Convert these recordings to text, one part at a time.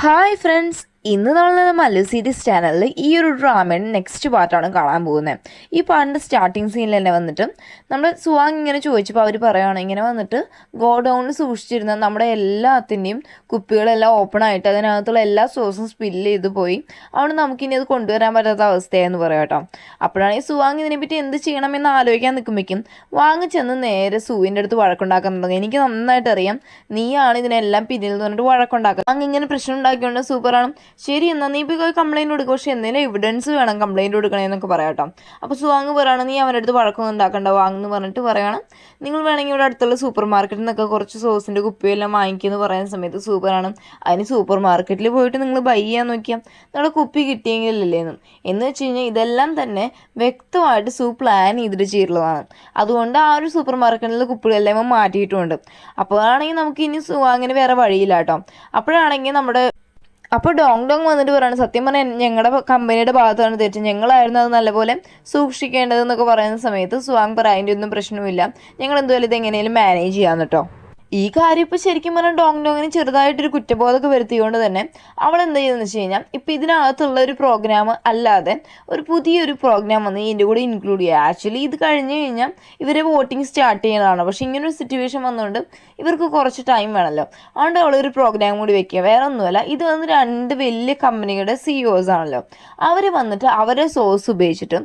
Hi friends, ഇന്ന് നമ്മൾ Mallu series ചാനലിൽ ഈ ഒരു ഡ്രാമയുടെ നെക്സ്റ്റ് പാർട്ടാണ് കാണാൻ പോകുന്നത്. ഈ പാട്ടിൻ്റെ സ്റ്റാർട്ടിങ് സീനിൽ തന്നെ വന്നിട്ട് നമ്മൾ സുവാങ് ഇങ്ങനെ ചോദിച്ചപ്പോൾ അവർ പറയുകയാണ്, ഇങ്ങനെ വന്നിട്ട് ഗോഡൗണിൽ സൂക്ഷിച്ചിരുന്ന നമ്മുടെ എല്ലാത്തിൻ്റെയും കുപ്പികളെല്ലാം ഓപ്പൺ ആയിട്ട് അതിനകത്തുള്ള എല്ലാ സോസും സ്പില്ല് ചെയ്ത് പോയി, അതുകൊണ്ട് നമുക്കിനി അത് കൊണ്ടുവരാൻ പറ്റാത്ത അവസ്ഥയെന്ന് പറയാം കേട്ടോ. അപ്പോഴാണ് ഈ സുവാങ് ഇതിനെപ്പറ്റി എന്ത് ചെയ്യണമെന്ന് ആലോചിക്കാൻ നിൽക്കുമ്പോഴേക്കും വാങ്ങി ചെന്ന് നേരെ സൂവിൻ്റെ അടുത്ത് വഴക്കുണ്ടാക്കുന്നുണ്ട്. എനിക്ക് നന്നായിട്ട് അറിയാം, നീയാണ് ഇതിനെല്ലാം പിന്നിൽ നിന്ന് പറഞ്ഞിട്ട് വഴക്കുണ്ടാക്കുക. അങ്ങ് ഇങ്ങനെ പ്രശ്നം ഉണ്ടാക്കിക്കൊണ്ട് സൂപ്പറാണ്, ശരി എന്നാൽ നീ ഇപ്പോൾ കംപ്ലയിൻറ്റ് കൊടുക്കും, പക്ഷേ എന്തെങ്കിലും എവിഡൻസ് വേണം കംപ്ലയിൻറ്റ് കൊടുക്കണമെന്നൊക്കെ പറയാം കേട്ടോ. അപ്പോൾ സുവാങ് പറയുകയാണ്, നീ അവരുടെ അടുത്ത് വഴക്കൊന്നും ഉണ്ടാക്കണ്ട വാങ്ങെന്ന് പറഞ്ഞിട്ട് പറയുകയാണ്, നിങ്ങൾ വേണമെങ്കിൽ ഇവിടെ അടുത്തുള്ള സൂപ്പർ മാർക്കറ്റിൽ നിന്നൊക്കെ കുറച്ച് സോസിൻ്റെ കുപ്പിയെല്ലാം വാങ്ങിക്കുമെന്ന് പറയുന്ന സമയത്ത് സൂപ്പറാണ്, അതിന് സൂപ്പർ മാർക്കറ്റിൽ പോയിട്ട് നിങ്ങൾ ബൈ ചെയ്യാൻ നോക്കിയാൽ നിങ്ങളുടെ കുപ്പി കിട്ടിയെങ്കിലല്ലേന്നും എന്ന് വെച്ച് കഴിഞ്ഞാൽ ഇതെല്ലാം തന്നെ വ്യക്തമായിട്ട് പ്ലാൻ ചെയ്തിട്ട് ചെയ്തിട്ടുള്ളതാണ്. അതുകൊണ്ട് ആ ഒരു സൂപ്പർ മാർക്കറ്റിലെ കുപ്പികളെല്ലാം മാറ്റിയിട്ടുമുണ്ട്. അപ്പോഴാണെങ്കിൽ നമുക്ക് ഇനി സുവാങ്ങിന് വേറെ വഴിയില്ല കേട്ടോ. അപ്പോഴാണെങ്കിൽ അപ്പോൾ ഡോങ് ഡോങ് വന്നിട്ട് പറയുന്നത്, സത്യം പറഞ്ഞാൽ ഞങ്ങളുടെ കമ്പനിയുടെ ഭാഗത്താണ് തെറ്റ്, ഞങ്ങളായിരുന്നു അത് നല്ലപോലെ സൂക്ഷിക്കേണ്ടതെന്നൊക്കെ പറയുന്ന സമയത്ത് സുവാങ് പറയും, അതിൻ്റെ ഒന്നും പ്രശ്നവുമില്ല, ഞങ്ങൾ എന്തുവല്ല ഇത് എങ്ങനെയും മാനേജ് ചെയ്യാമെന്ന് കേട്ടോ. ഈ കാര്യം ഇപ്പോൾ ശരിക്കും പറഞ്ഞാൽ ഡോങ് ഡോങ്ങിന് ചെറുതായിട്ടൊരു കുറ്റബോധമൊക്കെ വരുത്തിക്കൊണ്ട് തന്നെ അവൾ എന്താ ചെയ്തെന്ന് വെച്ച് കഴിഞ്ഞാൽ ഇപ്പോൾ ഇതിനകത്തുള്ള ഒരു പ്രോഗ്രാം അല്ലാതെ ഒരു പുതിയൊരു പ്രോഗ്രാം വന്ന് ഇതിൻ്റെ കൂടെ ഇൻക്ലൂഡ് ചെയ്യുക. ആക്ച്വലി ഇത് കഴിഞ്ഞ് കഴിഞ്ഞാൽ ഇവരെ വോട്ടിംഗ് സ്റ്റാർട്ട് ചെയ്യുന്നതാണ്, പക്ഷേ ഇങ്ങനൊരു സിറ്റുവേഷൻ വന്നുകൊണ്ട് ഇവർക്ക് കുറച്ച് ടൈം വേണമല്ലോ, അതുകൊണ്ട് അവളൊരു പ്രോഗ്രാം കൂടി വെക്കുക. വേറെ ഒന്നുമല്ല, ഇത് വന്ന് രണ്ട് വലിയ കമ്പനികളുടെ CEOs ആണല്ലോ, അവർ വന്നിട്ട് അവരെ സോസ് ഉപയോഗിച്ചിട്ട്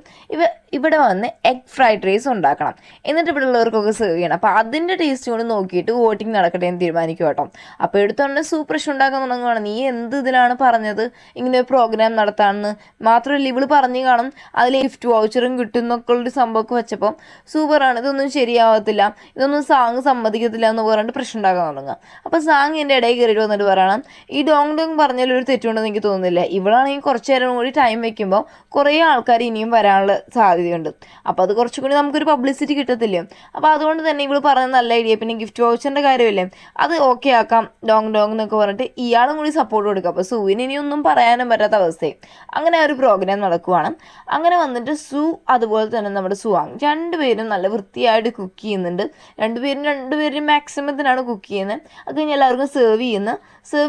ഇവിടെ വന്ന് എഗ് ഫ്രൈഡ് റൈസ് ഉണ്ടാക്കണം, എന്നിട്ട് ഇവിടെ ഉള്ളവർക്കൊക്കെ സെർവ് ചെയ്യണം. അപ്പോൾ അതിൻ്റെ ടേസ്റ്റ് കൊണ്ട് നോക്കിയിട്ട് വോട്ടിംഗ് നടക്കട്ടെ എന്ന് തീരുമാനിക്കും കേട്ടോ. അപ്പോൾ എടുത്തോണ്ട് സൂപ്പർ ഉണ്ടാക്കാൻ തുടങ്ങുകയാണ്, നീ എന്ത് ഇതിലാണ് പറഞ്ഞത് ഇങ്ങനെ ഒരു പ്രോഗ്രാം നടത്താമെന്ന്, മാത്രമല്ല ഇവള് പറഞ്ഞു കാണും അതിൽ ഗിഫ്റ്റ് വൗച്ചറും കിട്ടും എന്നൊക്കെ ഉള്ളൊരു സംഭവമൊക്കെ വെച്ചപ്പോൾ സൂപ്പറാണ്, ഇതൊന്നും ശരിയാവത്തില്ല, ഇതൊന്നും സാങ് സമ്മതിക്കത്തില്ല എന്ന് പറഞ്ഞിട്ട് പ്രശ്നം ഉണ്ടാക്കാൻ തുടങ്ങുക. അപ്പോൾ സാങ് എൻ്റെ ഇടയിൽ കയറിയിട്ട് വന്നിട്ട് പറയണം, ഈ ഡോങ് ഡോങ് പറഞ്ഞാൽ ഒരു തെറ്റുണ്ടെന്ന് എനിക്ക് തോന്നുന്നില്ല, ഇവളാണെങ്കിൽ കുറച്ച് നേരം കൂടി ടൈം വെക്കുമ്പോൾ കുറേ ആൾക്കാർ ഇനിയും വരാനുള്ള സാധ്യതയുണ്ട്, അപ്പോൾ അത് കുറച്ചും കൂടി നമുക്കൊരു പബ്ലിസിറ്റി കിട്ടത്തില്ലേ. അപ്പോൾ അതുകൊണ്ട് തന്നെ ഇവൾ പറഞ്ഞ നല്ല ഐഡിയ, പിന്നെ ഗിഫ്റ്റ് വൗച്ചറിൻ്റെ കാര്യമില്ലേ അത് ഓക്കെ ആക്കാം ഡോങ് ഡോങ് എന്നൊക്കെ പറഞ്ഞിട്ട് ഇയാളും കൂടി സപ്പോർട്ട് കൊടുക്കുക. അപ്പോൾ സുവിന് ഇനിയൊന്നും പറയാനും പറ്റാത്ത അവസ്ഥയും. അങ്ങനെ ഒരു പ്രോഗ്രാം നടക്കുവാണ്. അങ്ങനെ വന്നിട്ട് അതുപോലെ തന്നെ നമ്മുടെ സുവാങ് രണ്ടുപേരും നല്ല വൃത്തിയായിട്ട് കുക്ക് ചെയ്യുന്നുണ്ട്. രണ്ടുപേരും മാക്സിമത്തിനാണ് കുക്ക് ചെയ്യുന്നത്. അത് കഴിഞ്ഞ് എല്ലാവർക്കും സെർവ്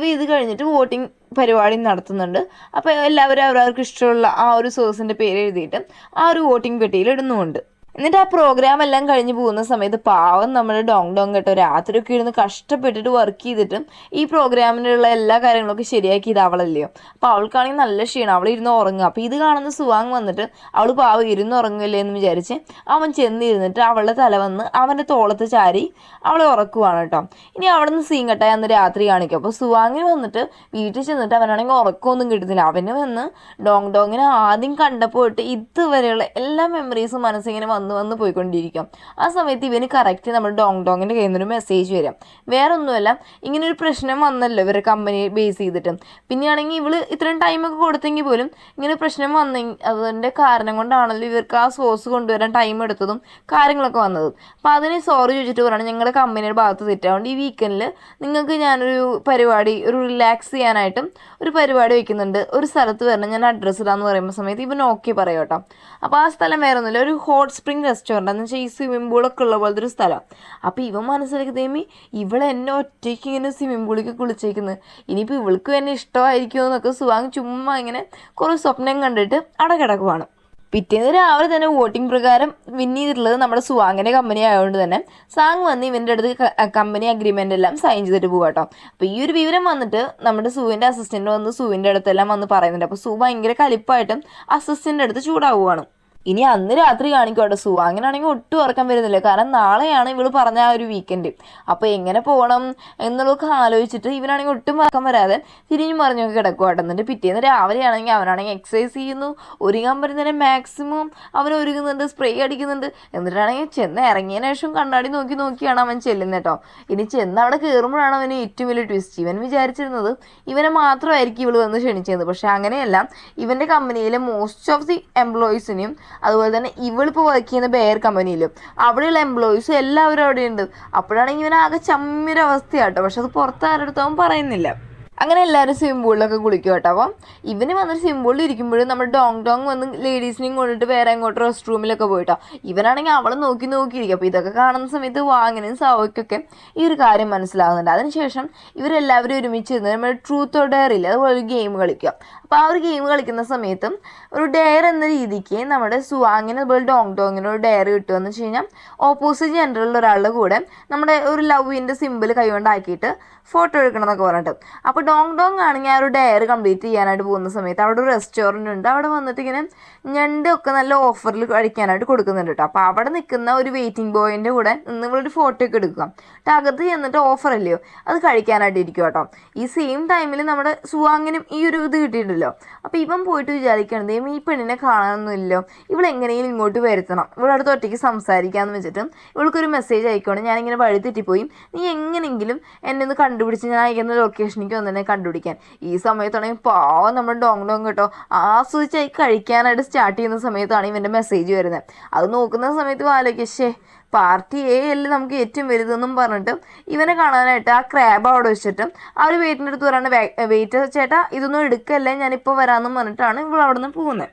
ചെയ്ത് കഴിഞ്ഞിട്ട് വോട്ടിംഗ് പരിപാടി നടത്തുന്നുണ്ട്. അപ്പോൾ എല്ലാവരും അവരവർക്ക് ഇഷ്ടമുള്ള ആ ഒരു സോസിൻ്റെ പേര് എഴുതിയിട്ട് ആ ഒരു വോട്ടിംഗ് പെട്ടിയിൽ ഇടുന്നുമുണ്ട്. എന്നിട്ട് ആ പ്രോഗ്രാം എല്ലാം കഴിഞ്ഞ് പോകുന്ന സമയത്ത് പാവം നമ്മുടെ ഡോങ് ഡോങ് കേട്ടോ രാത്രിയൊക്കെ ഇരുന്ന് കഷ്ടപ്പെട്ടിട്ട് വർക്ക് ചെയ്തിട്ടും ഈ പ്രോഗ്രാമിനുള്ള എല്ലാ കാര്യങ്ങളൊക്കെ ശരിയാക്കിയത് അവളല്ലയോ. അപ്പോൾ അവൾക്കാണെങ്കിൽ നല്ല ക്ഷീണം, അവൾ ഇരുന്ന് ഉറങ്ങുക. അപ്പോൾ ഇത് കാണുന്ന സുവാങ് വന്നിട്ട് അവൾ പാവം ഇരുന്ന് ഉറങ്ങില്ലേ എന്ന് വിചാരിച്ച് അവൻ ചെന്നിരുന്നിട്ട് അവളുടെ തല വന്ന് അവൻ്റെ തോളത്ത് ചാരി അവളെ ഉറക്കുവാണ് കേട്ടോ. ഇനി അവിടെ നിന്ന് സീൻ കട്ടായി അന്ന് രാത്രി കാണിക്കും. അപ്പോൾ സുവാങ്ങിന് വന്നിട്ട് വീട്ടിൽ ചെന്നിട്ട് അവനാണെങ്കിൽ ഉറക്കമൊന്നും കിട്ടുന്നില്ല. അവന് വന്ന് ഡോങ് ഡോങ്ങിനെ ആദ്യം കണ്ടപ്പോൾ ഇതുവരെയുള്ള എല്ലാ മെമ്മറീസും മനസ്സിങ്ങനെ വന്ന് പോയിക്കൊണ്ടിരിക്കും. ആ സമയത്ത് ഇവന് കറക്റ്റ് നമ്മുടെ ഡോങ് ഡോങ്ങിൻ്റെ കയ്യിൽ നിന്നൊരു മെസ്സേജ് വരാം. വേറെ ഒന്നുമല്ല, ഇങ്ങനൊരു പ്രശ്നം വന്നല്ലോ ഇവരുടെ കമ്പനി ബേസ് ചെയ്തിട്ട്. പിന്നെയാണെങ്കിൽ ഇവള് ഇത്രയും ടൈമൊക്കെ കൊടുത്തെങ്കിൽ പോലും ഇങ്ങനെ പ്രശ്നം വന്നെങ്കിൽ അതിൻ്റെ കാരണം കൊണ്ടാണല്ലോ ഇവർക്ക് ആ സോസ് കൊണ്ടുവരാൻ ടൈം എടുത്തതും കാര്യങ്ങളൊക്കെ വന്നതും. അപ്പോൾ അതിന് സോറി ചോദിച്ചിട്ട് പറയണം, ഞങ്ങളുടെ കമ്പനിയുടെ ഭാഗത്ത് തെറ്റാവുകൊണ്ട് ഈ വീക്കെൻഡിൽ നിങ്ങൾക്ക് ഞാനൊരു പരിപാടി, ഒരു റിലാക്സ് ചെയ്യാനായിട്ടും ഒരു പരിപാടി വയ്ക്കുന്നുണ്ട്, ഒരു സ്ഥലത്ത് വരണം, ഞാൻ അഡ്രസ്സ് ഇടാന്ന് പറയുന്ന സമയത്ത് ഇവൻ ഓക്കെ പറയും കേട്ടോ. അപ്പോൾ ആ സ്ഥലം വേറെ ഒന്നുമില്ല, ഒരു ഹോട്ട് സ്പ്രിംഗ് റെസ്റ്റോറൻറ്റ് എന്ന് വെച്ചാൽ ഈ സ്വിമ്മിംഗ് പൂളൊക്കെ ഉള്ള പോലത്തെ ഒരു സ്ഥലം. അപ്പോൾ ഇവൻ മനസ്സിലാക്കി തേമി ഇവളെന്നെ ഒറ്റയ്ക്ക് ഇങ്ങനെ സ്വിമ്മിംഗ് പൂളിലേക്ക് കുളിച്ചേക്കുന്നത്, ഇനിയിപ്പോൾ ഇവൾക്ക് തന്നെ ഇഷ്ടമായിരിക്കുമോ എന്നൊക്കെ സുവാങ് ചുമ്മാ ഇങ്ങനെ കുറേ സ്വപ്നം കണ്ടിട്ട് അവിടെ കിടക്കുവാണ്. പിറ്റേന്ന് രാവിലെ തന്നെ വോട്ടിംഗ് പ്രകാരം വിൻ ചെയ്തിട്ടുള്ളത് നമ്മുടെ സുവാങ്ങിൻ്റെ കമ്പനി ആയതുകൊണ്ട് തന്നെ സാങ് വന്ന് ഇവൻ്റെ അടുത്ത് കമ്പനി അഗ്രിമെൻ്റ് എല്ലാം സൈൻ ചെയ്തിട്ട് പോകാം കേട്ടോ. അപ്പോൾ ഈ ഒരു വിവരം വന്നിട്ട് നമ്മുടെ സുവിൻ്റെ അസിസ്റ്റൻ്റ് വന്ന് സുവിൻ്റെ അടുത്തെല്ലാം വന്ന് പറയുന്നുണ്ട്. അപ്പോൾ ഭയങ്കര കലിപ്പായിട്ടും അസിസ്റ്റൻ്റ് അടുത്ത് ചൂടാവുകയാണ്. ഇനി അന്ന് രാത്രി കാണിക്കോട്ടെ സുവാങ്ങിനാണെങ്കിൽ ഒട്ടും ഉറക്കം വരുന്നില്ല, കാരണം നാളെയാണ് ഇവള് പറഞ്ഞ ആ ഒരു വീക്കെൻഡ്. അപ്പോൾ എങ്ങനെ പോകണം എന്നുള്ളതൊക്കെ ആലോചിച്ചിട്ട് ഇവനാണെങ്കിൽ ഒട്ടും ഉറക്കം വരാതെ തിരിഞ്ഞു മറിഞ്ഞൊക്കെ കിടക്കുവാട്ടെ. എന്നിട്ട് പിറ്റേന്ന് രാവിലെ ആണെങ്കിൽ അവനാണെങ്കിൽ എക്സസൈസ് ചെയ്യുന്നു, ഒരുങ്ങാൻ പറ്റുന്നതിന് മാക്സിമം അവൻ ഒരുങ്ങുന്നുണ്ട്, സ്പ്രേ അടിക്കുന്നുണ്ട്. എന്നിട്ടാണെങ്കിൽ ചെന്ന് ഇറങ്ങിയതിന് ശേഷം കണ്ണാടി നോക്കിയാണ് അവൻ ചെല്ലുന്നത് കേട്ടോ. ഇനി ചെന്ന് അവിടെ കയറുമ്പോഴാണ് അവന് ഏറ്റവും വലിയ ട്വിസ്റ്റ്. ഇവൻ വിചാരിച്ചിരുന്നത് ഇവനെ മാത്രമായിരിക്കും ഇവള് വന്ന് ക്ഷണിച്ചത്, പക്ഷെ അങ്ങനെയല്ല. ഇവൻ്റെ കമ്പനിയിലെ മോസ്റ്റ് ഓഫ് ദി എംപ്ലോയീസിനെയും അതുപോലെ തന്നെ ഇവളിപ്പോൾ വർക്ക് ചെയ്യുന്ന ബെയർ കമ്പനിയിലും അവിടെയുള്ള എംപ്ലോയീസും എല്ലാവരും അവിടെയുണ്ട്. അപ്പോഴാണെങ്കിൽ ഇവനാകെ ചമ്മിയൊരവസ്ഥയാട്ടോ. പക്ഷെ അത് പുറത്ത് ആരുടെ അടുത്തും പറയുന്നില്ല. അങ്ങനെ എല്ലാവരും സ്വിമ്മിംഗ് പൂളിലൊക്കെ കുളിക്കും കേട്ടോ. അപ്പം ഇവന് വന്നിട്ട് സ്വിമ്മിംഗ് പൂളിൽ ഇരിക്കുമ്പോഴും നമ്മുടെ ഡോങ് വന്ന് ലേഡീസിനെയും കൊണ്ടിട്ട് വേറെ അങ്ങോട്ട് റെസ്റ്റ് റൂമിലൊക്കെ പോയിട്ടോ. ഇവനാണെങ്കിൽ അവളെ നോക്കിയിരിക്കും. അപ്പോൾ ഇതൊക്കെ കാണുന്ന സമയത്ത് വാങ്ങിനും സാവയ്ക്കൊക്കെ ഈ ഒരു കാര്യം മനസ്സിലാകുന്നുണ്ട്. അതിനുശേഷം ഇവരെല്ലാവരും ഒരുമിച്ചിരുന്ന് നമ്മുടെ ട്രൂത്ത് ഓർ ഡെയർ ഇല്ല അതുപോലെ ഒരു ഗെയിം കളിക്കുക. അപ്പോൾ ആ ഒരു ഗെയിം കളിക്കുന്ന സമയത്തും ഒരു ഡെയർ എന്ന രീതിക്ക് നമ്മുടെ സുവാങ്ങിന് അതുപോലെ ഡോങ്ങിന് ഒരു ഡെയർ കിട്ടുമെന്ന് വെച്ച് കഴിഞ്ഞാൽ ഓപ്പോസിറ്റ് ജെൻഡറിലുള്ള ഒരാളുടെ കൂടെ നമ്മുടെ ഒരു ലവിൻ്റെ സിമ്പിൾ കൈകൊണ്ടാക്കിയിട്ട് ഫോട്ടോ എടുക്കണം എന്നൊക്കെ പറഞ്ഞിട്ട്. അപ്പോൾ ഡോങ് ആണെങ്കിൽ ആ ഒരു ഡെയർ കംപ്ലീറ്റ് ചെയ്യാനായിട്ട് പോകുന്ന സമയത്ത് അവിടെ ഒരു റെസ്റ്റോറൻറ്റ് ഉണ്ട്. അവിടെ വന്നിട്ട് ഇങ്ങനെ ഞണ്ടൊക്കെ നല്ല ഓഫറിൽ കഴിക്കാനായിട്ട് കൊടുക്കുന്നുണ്ട് കേട്ടോ. അപ്പോൾ അവിടെ നിൽക്കുന്ന ഒരു വെയിറ്റിംഗ് ബോയിൻ്റെ കൂടെ നിങ്ങളൊരു ഫോട്ടോ ഒക്കെ എടുക്കുക. എന്നിട്ട് അകത്ത് ചെന്നിട്ട് ഓഫറല്ലയോ അത് കഴിക്കാനായിട്ട് ഇരിക്കും കേട്ടോ. ഈ സെയിം ടൈമിൽ നമ്മുടെ സുവാങ്ങിനും ഈ ഒരു ഇത് കിട്ടിയിട്ടുണ്ടല്ലോ. അപ്പോൾ ഇവൻ പോയിട്ട് വിചാരിക്കണത് ഈ പെണ്ണിനെ കാണാനൊന്നുമില്ലല്ലോ, ഇവളെങ്ങനെയും ഇങ്ങോട്ട് വരുത്തണം, ഇവളടുത്ത് ഒറ്റയ്ക്ക് സംസാരിക്കാമെന്ന് വെച്ചിട്ട് ഇവൾക്കൊരു മെസ്സേജ് അയക്കണം. ഞാനിങ്ങനെ വഴി തെറ്റിപ്പോയി, നീ എങ്ങനെയെങ്കിലും എന്നെ ഒന്ന് കണ്ടുപിടിച്ച് ഞാൻ അയക്കുന്ന ലൊക്കേഷനിലേക്ക് വന്നെ കണ്ടുപിടിക്കാൻ. ഈ സമയത്താണെങ്കിൽ പാവം നമ്മുടെ ഡോങ് കേട്ടോ ആസ്വദിച്ചായി കഴിക്കാനായിട്ട് സ്റ്റാർട്ട് ചെയ്യുന്ന സമയത്താണ് ഇവൻ്റെ മെസ്സേജ് വരുന്നത്. അത് നോക്കുന്ന സമയത്ത് ആലോചിക്കേ പാർട്ടി അല്ലേ നമുക്ക് ഏറ്റവും വലുതെന്നും പറഞ്ഞിട്ട് ഇവനെ കാണാനായിട്ട് ആ ക്രാബ് അവിടെ വെച്ചിട്ട് ആ ഒരു വെയിറ്റിൻ്റെ അടുത്ത് പറയാണ്, വെയിറ്റ് ചേട്ടാ ഇതൊന്നും എടുക്കല്ലേ ഞാനിപ്പോൾ വരാമെന്നും പറഞ്ഞിട്ടാണ് ഇവൾ അവിടെ നിന്ന് പോകുന്നത്.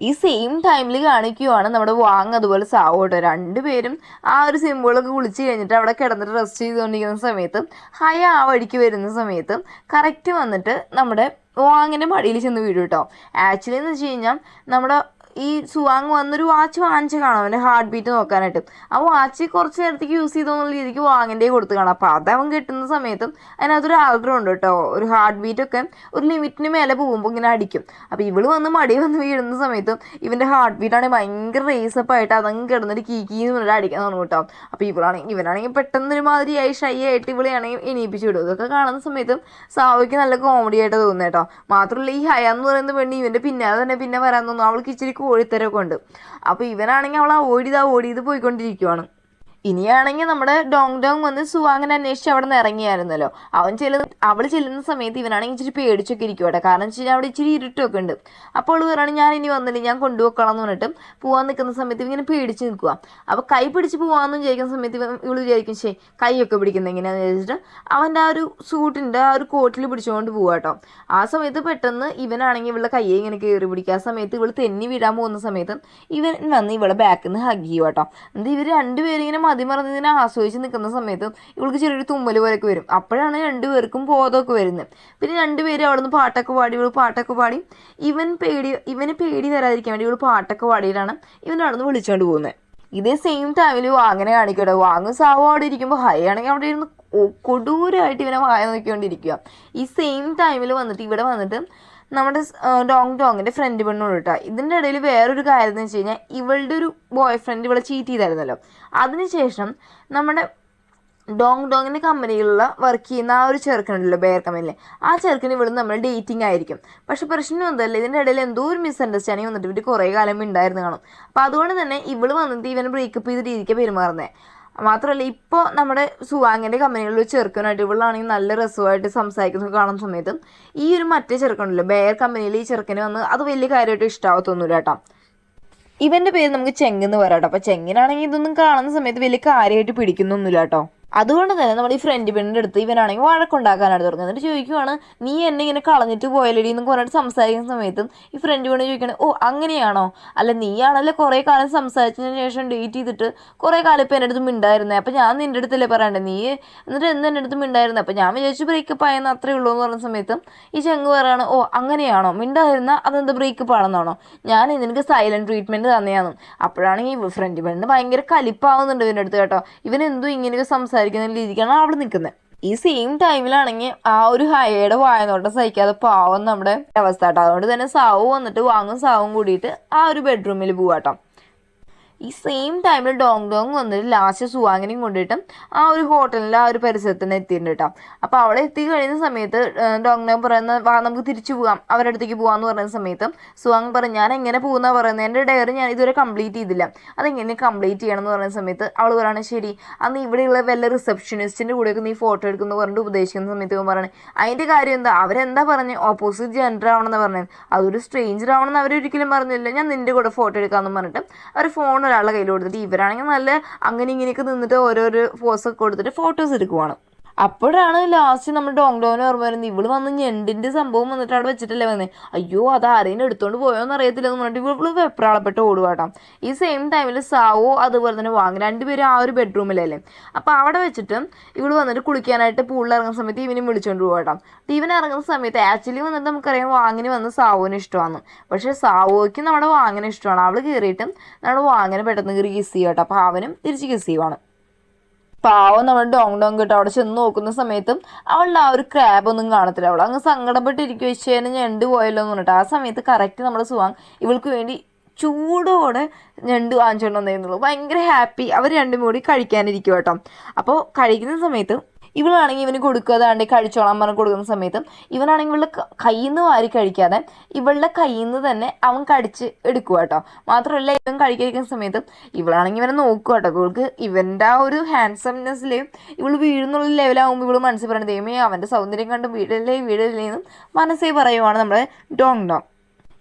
ഈ സെയിം ടൈമിൽ കാണിക്കുവാണ് നമ്മുടെ വാങ് അതുപോലെ സാവോ കേട്ടോ. രണ്ടുപേരും ആ ഒരു സിമ്പിളൊക്കെ കുളിച്ച് കഴിഞ്ഞിട്ട് അവിടെ കിടന്നിട്ട് റെസ്റ്റ് ചെയ്തുകൊണ്ടിരിക്കുന്ന സമയത്ത് ഹയ ആ വഴിക്ക് വരുന്ന സമയത്ത് കറക്റ്റ് വന്നിട്ട് നമ്മുടെ വാങ്ങിൻ്റെ മടിയിൽ ചെന്ന് വീഴും കേട്ടോ. ആക്ച്വലി എന്ന് വെച്ച് കഴിഞ്ഞാൽ നമ്മുടെ ഈ സുവാങ് വന്നൊരു വാച്ച് വാങ്ങിച്ച് കാണാം അവൻ്റെ ഹാർട്ട് ബീറ്റ് നോക്കാനായിട്ട്. ആ വാച്ച് കുറച്ച് നേരത്തേക്ക് യൂസ് ചെയ്തോന്നുള്ള രീതിക്ക് വാങ്ങിൻ്റെ കൊടുത്ത് കാണാം. അപ്പോൾ അതവൻ കിട്ടുന്ന സമയത്തും അതിനകത്തൊരു ആൾട്ടറും ഉണ്ട് കേട്ടോ. ഒരു ഹാർട്ട് ബീറ്റൊക്കെ ഒരു ലിമിറ്റിന് മേലെ പോകുമ്പോൾ ഇങ്ങനെ അടിക്കും. അപ്പോൾ ഇവള് വന്ന് മടി വന്ന് വീഴുന്ന സമയത്തും ഇവൻ്റെ ഹാർട്ട് ബീറ്റാണെങ്കിൽ ഭയങ്കര റേസപ്പ് ആയിട്ട് അതങ്ങ് കിടന്നിട്ട് കീന്ന് പറഞ്ഞിട്ട് അടിക്കാൻ തുടങ്ങും കേട്ടോ. അപ്പോൾ ഇവനാണെങ്കിൽ പെട്ടെന്നൊരു മാതിരിയായി ഷൈ ആയിട്ട് ഇവളെയാണെങ്കിൽ എണീപ്പിച്ച് വിടും. ഇതൊക്കെ കാണുന്ന സമയത്തും സാവയ്ക്ക് നല്ല കോമഡി ആയിട്ട് തോന്നുന്നു കേട്ടോ. മാത്രമല്ല ഈ ഹയ എന്ന് പറയുന്ന പെണ്ണ് ഇവൻ്റെ പിന്നാലെ തന്നെ പിന്നെ വരാൻ തോന്നുന്നു. അവൾക്ക് ഇച്ചിരി കോഴിത്തരമൊക്കെ ഉണ്ട്. അപ്പോൾ ഇവനാണെങ്കിൽ അവൾ ഓടിയത് പോയിക്കൊണ്ടിരിക്കുവാണ്. ഇനിയാണെങ്കിൽ നമ്മുടെ ഡോങ് വന്ന് സുവാങ്ങിനെ അന്വേഷിച്ച് അവിടെ നിന്ന് ഇറങ്ങിയായിരുന്നല്ലോ. അവൾ ചെല്ലുന്ന സമയത്ത് ഇവനാണെങ്കിൽ ഇച്ചിരി പേടിച്ചൊക്കെ ഇരിക്കുവാട്ടെ. കാരണം വെച്ച് കഴിഞ്ഞാൽ അവിടെ ഇച്ചിരി ഇരുട്ടൊക്കെ ഉണ്ട്. അപ്പോൾ അവൾ പറയുകയാണ് ഞാൻ ഇനി വന്നില്ല, ഞാൻ കൊണ്ടുപോക്കണം എന്ന് പറഞ്ഞിട്ട് പോകാൻ നിൽക്കുന്ന സമയത്ത് ഇങ്ങനെ പേടിച്ച് നിൽക്കുക. അപ്പോൾ കൈ പിടിച്ച് പോകാമെന്ന് വിചാരിക്കുന്ന സമയത്ത് ഇവൾ വിചാരിക്കും കൈയൊക്കെ പിടിക്കുന്നത് എങ്ങനെയാണെന്ന് വിചാരിച്ചിട്ട് അവൻ്റെ ആ ഒരു സൂട്ടിൻ്റെ ആ ഒരു കോട്ടിൽ പിടിച്ചുകൊണ്ട് പോവുക കേട്ടോ. ആ സമയത്ത് പെട്ടെന്ന് ഇവനാണെങ്കിൽ ഇവളുടെ കയ്യെ ഇങ്ങനെ കയറി പിടിക്കുക. ആ സമയത്ത് ഇവൾ തെന്നി വീഴാൻ പോകുന്ന സമയത്ത് ഇവൻ വന്ന് ഇവളെ ബാക്കിൽ നിന്ന് ഹഗ് ചെയ്യുക കേട്ടോ. എന്നിട്ട് ഇവർ രണ്ടുപേരും ഇങ്ങനെ മതിമറന്നതിനെ ആസ്വദിച്ച് നിൽക്കുന്ന സമയത്ത് ഇവൾക്ക് ചെറിയൊരു തുമ്മൽ പോലെയൊക്കെ വരും. അപ്പോഴാണ് രണ്ടുപേർക്കും ബോധമൊക്കെ വരുന്നത്. പിന്നെ രണ്ടുപേരും അവിടെ നിന്ന് പാട്ടൊക്കെ പാടി ഇവൾ പാട്ടൊക്കെ പാടി ഇവന് പേടി തരാതിരിക്കാൻ വേണ്ടി ഇവൾ പാട്ടൊക്കെ പാടിയിട്ടാണ് ഇവൻ അവിടെ നിന്ന് വിളിച്ചുകൊണ്ട് പോകുന്നത്. ഇതേ സെയിം ടൈമിൽ വാങ്ങിനെ കാണിക്കട്ടെ. വാങ്ങ് സാവോ അവിടെ ഇരിക്കുമ്പോൾ ഹൈ ആണെങ്കിൽ അവിടെ ഇരുന്ന് കൊടൂരമായിട്ട് ഇവനെ വായ നോക്കിക്കൊണ്ടിരിക്കുക. ഈ സെയിം ടൈമിൽ വന്നിട്ട് ഇവിടെ വന്നിട്ട് നമ്മുടെ ഡോങ്ങിൻ്റെ ഫ്രണ്ട് പെണ്ണോട് കേട്ടോ. ഇതിൻ്റെ ഇടയിൽ വേറൊരു കാര്യം എന്ന് വെച്ച് കഴിഞ്ഞാൽ ഇവളുടെ ഒരു ബോയ് ഫ്രണ്ട് ഇവളെ ചീറ്റ് ചെയ്തായിരുന്നല്ലോ. അതിനുശേഷം നമ്മുടെ ഡോങ്ങിൻ്റെ കമ്പനിയിലുള്ള വർക്ക് ചെയ്യുന്ന ആ ഒരു ചെറുക്കനുണ്ടല്ലോ ബെയർ കമ്പനിയിൽ, ആ ചെറുക്കന് ഇവിടെ നമ്മൾ ഡേറ്റിംഗ് ആയിരിക്കും. പക്ഷെ പ്രശ്നം എന്തല്ല, ഇതിൻ്റെ ഇടയിൽ എന്തോ ഒരു മിസ്അണ്ടർസ്റ്റാൻഡിങ് വന്നിട്ട് ഇവർ കുറേ കാലം ഉണ്ടായിരുന്നു കാണും. അപ്പോൾ അതുകൊണ്ട് തന്നെ ഇവള് വന്നിട്ട് ഇവനെ ബ്രേക്കപ്പ് ചെയ്ത രീതിക്ക് പെരുമാറുന്നത്. മാത്രമല്ല ഇപ്പോൾ നമ്മുടെ സുവാങ്ങിൻ്റെ കമ്പനികളിൽ ചെറുക്കനായിട്ട് ഇവളാണെങ്കിൽ നല്ല രസമായിട്ട് സംസാരിക്കുന്നത് കാണുന്ന സമയത്തും ഈ ഒരു മറ്റേ ചെറുക്കനുണ്ടല്ലോ ബെയർ കമ്പനിയിൽ ഈ ചെറുക്കന് വന്ന് അത് വലിയ കാര്യമായിട്ട് ഇഷ്ടമാവത്തൊന്നുമില്ല കേട്ടോ. ഇവൻ്റെ പേര് നമുക്ക് ചെങ്ങെന്ന് പറയാം കേട്ടോ. അപ്പോൾ ചെങ്ങിനാണെങ്കിൽ ഇതൊന്നും കാണുന്ന സമയത്ത് വലിയ കാര്യമായിട്ട് പിടിക്കുന്നൊന്നുമില്ല കേട്ടോ. അതുകൊണ്ട് തന്നെ നമ്മുടെ ഈ ഫ്രണ്ട് പെണ്ണിൻ്റെ അടുത്ത് ഇവനാണെങ്കിൽ വഴക്കുണ്ടാക്കാനായിട്ട് തുടങ്ങുന്നത്. എന്നിട്ട് ചോദിക്കുവാണ് നീ എന്നെ ഇങ്ങനെ കളഞ്ഞിട്ട് പോയാലടി എന്ന് പറഞ്ഞിട്ട് സംസാരിക്കുന്ന സമയത്തും ഈ ഫ്രണ്ട് പെണ്ണ് ചോദിക്കണേ ഓ അങ്ങനെയാണോ, അല്ല നീയാണല്ലേ കുറേ കാലം സംസാരിച്ചതിന് ശേഷം ഡേറ്റ് ചെയ്തിട്ട് കുറേ കാലം ഇപ്പം എൻ്റെ അടുത്ത് മിണ്ടായിരുന്നേ, അപ്പം ഞാൻ നിൻ്റെ അടുത്തല്ലേ പറയണ്ടേ, നീ എന്നിട്ട് എൻ്റെ അടുത്ത് മിണ്ടായിരുന്നേ, അപ്പം ഞാൻ വിചാരിച്ചു ബ്രേക്കപ്പ് ആയെന്ന് അത്രേ ഉള്ളൂ എന്ന് പറഞ്ഞ സമയത്തും ഈ ചെങ്ങ് പറയാണ് ഓ അങ്ങനെയാണോ, മിണ്ടായിരുന്ന അതെന്താ ബ്രേക്കപ്പ് ആണെന്നാണോ, ഞാൻ നിനക്ക് സൈലൻറ്റ് ട്രീറ്റ്മെൻറ്റ് തന്നെയാണ്. അപ്പോഴാണെങ്കിൽ ഈ ഫ്രണ്ട് പെണ്ണ് ഭയങ്കര കലിപ്പാവുന്നുണ്ട് ഇവൻ്റെ അടുത്ത് കേട്ടോ. ഇവനെന്തോ ഇങ്ങനെയൊക്കെ സംസാരിക്കുന്ന രീതിക്കാണ് അവിടെ നിൽക്കുന്നത്. ഈ സെയിം ടൈമിലാണെങ്കിൽ ആ ഒരു ഹയയുടെ വായനോട്ടം സഹിക്കാതെ പാവം നമ്മുടെ അവസ്ഥ കേട്ടോ. അതുകൊണ്ട് തന്നെ സാവു വന്നിട്ട് വാങ്ങും സാവും കൂടിയിട്ട് ആ ഒരു ബെഡ്റൂമിൽ പോവാട്ടോ. ഈ സെയിം ടൈമിൽ ഡോങ് വന്നിട്ട് ലാസ്റ്റ് സുവാങ്ങിനെയും കൊണ്ടിട്ട് ആ ഒരു ഹോട്ടലിൽ ആ ഒരു പരിസരത്ത് തന്നെ എത്തിയിട്ടുണ്ട് കേട്ടോ. അപ്പോൾ അവിടെ എത്തി കഴിയുന്ന സമയത്ത് ഡോങ് പറയുന്ന വാ നമുക്ക് തിരിച്ചു പോകാം അവരുടെ അടുത്തേക്ക് പോകാമെന്ന് പറയുന്ന സമയത്ത് സുവാങ് പറഞ്ഞു ഞാൻ എങ്ങനെ പോകുന്ന പറയുന്നത്, എൻ്റെ ഡയറി ഞാൻ ഇതുവരെ കംപ്ലീറ്റ് ചെയ്തില്ല, അതെങ്ങനെ കംപ്ലീറ്റ് ചെയ്യണം എന്ന് പറയുന്ന സമയത്ത് അവൾ പറയാണ് ശരി അന്ന് ഇവിടെയുള്ള വല്ല റിസപ്ഷനിസ്റ്റിൻ്റെ കൂടെയൊക്കെ നീ ഫോട്ടോ എടുക്കുന്നു പറഞ്ഞിട്ട് ഉപദേശിക്കുന്ന സമയത്ത് പറയണേ അതിൻ്റെ കാര്യം എന്താ, അവരെന്താ പറഞ്ഞത് ഓപ്പോസിറ്റ് ജെൻഡർ ആവണമെന്ന് പറഞ്ഞത്, അതൊരു സ്ട്രേഞ്ചർ ആവണമെന്ന് അവരൊരിക്കലും പറഞ്ഞില്ല, ഞാൻ നിൻ്റെ കൂടെ ഫോട്ടോ എടുക്കാമെന്ന് പറഞ്ഞിട്ട് അവർ ഫോൺ ഒരാളുടെ കയ്യിൽ കൊടുത്തിട്ട് ഇവരാണെങ്കിൽ നല്ല അങ്ങനെ ഇങ്ങനെയൊക്കെ നിന്നിട്ട് ഓരോരോ പോസൊക്കെ കൊടുത്തിട്ട് ഫോട്ടോസ് എടുക്കുവാണ്. അപ്പോഴാണ് ലാസ്റ്റ് നമ്മൾ ഡോങ്ഡോനെ ഓർമ്മ വരുന്നത്. ഇവള് വന്ന് ഞണ്ടിന്റെ സംഭവം വന്നിട്ട് അവിടെ വെച്ചിട്ടല്ലേ വന്നേ. അയ്യോ അത് ആരെയും എടുത്തോണ്ട് പോയോന്ന് അറിയത്തില്ല എന്ന് പറഞ്ഞിട്ട് ഇവള് വെപ്രാളപ്പെട്ട് ഓടുവാട്ടോ. ഈ സെയിം ടൈമിൽ സാവോ അതുപോലെ തന്നെ വാങ്ങി രണ്ടുപേരും ആ ഒരു ബെഡ്റൂമിലല്ലേ. അപ്പോൾ അവിടെ വെച്ചിട്ട് ഇവള് വന്നിട്ട് കുളിക്കാനായിട്ട് പൂളിൽ ഇറങ്ങുന്ന സമയത്ത് ഇവനും വിളിച്ചോണ്ട് പോകാട്ടോ. ഇവൻ ഇറങ്ങുന്ന സമയത്ത് ആക്ച്വലി വന്നിട്ട് നമുക്കറിയാം വാങ്ങിന് വന്ന് സാവോന് ഇഷ്ടമാണ്. പക്ഷെ സാവോയ്ക്ക് നമ്മുടെ വാങ്ങിന് ഇഷ്ടമാണ്. അവള് കയറിയിട്ട് നമ്മുടെ വാങ്ങിനെ പെട്ടെന്ന് കയറി കിസ് ചെയ്യാട്ടോ. അപ്പോൾ അവനും തിരിച്ച് കിസ് ചെയ്യുവാണ്. പാവം നമ്മൾ ഡോങ് കിട്ടും. അവിടെ ചെന്ന് നോക്കുന്ന സമയത്തും അവളുടെ ആ ഒരു ക്രാബ് ഒന്നും കാണത്തില്ല. അവൾ അങ്ങ് സങ്കടപ്പെട്ടിരിക്കും, വെച്ചേനെ ഞണ്ട് പോയല്ലോ എന്ന് പറഞ്ഞിട്ട്. ആ സമയത്ത് കറക്റ്റ് നമ്മുടെ സുവാങ് ഇവൾക്ക് വേണ്ടി ചൂടോടെ ഞണ്ട് വാങ്ങിച്ചോണ്ട് വന്നിരുന്നുള്ളൂ. ഭയങ്കര ഹാപ്പി. അവർ രണ്ടും കൂടി കഴിക്കാനിരിക്കും കേട്ടോ. അപ്പോൾ കഴിക്കുന്ന സമയത്ത് ഇവളാണെങ്കിൽ ഇവന് കൊടുക്കാതാണ്ട് കഴിച്ചോളാൻ പറഞ്ഞ് കൊടുക്കുന്ന സമയത്ത് ഇവനാണെങ്കിൽ ഇവളുടെ കയ്യിൽ നിന്ന് വാരി കഴിക്കാതെ ഇവളുടെ കയ്യിൽ നിന്ന് തന്നെ അവൻ കടിച്ച് എടുക്കുക കേട്ടോ. മാത്രമല്ല ഇവൻ കഴിക്കുന്ന സമയത്ത് ഇവളാണെങ്കിൽ ഇവനെ നോക്കുക കേട്ടോ. ഇവൾക്ക് ഇവൻ്റെ ആ ഒരു ഹാൻഡ്സംനെസ്സിൽ ഇവൾ വീഴുന്നുള്ള ലെവലാകുമ്പോൾ ഇവൾ മനസ്സിൽ പറയുന്നത് ദൈവമേ അവൻ്റെ സൗന്ദര്യം കണ്ട് വീടല്ലേ എന്നും മനസ്സിൽ പറയുവാണ് നമ്മുടെ ഡോങ്.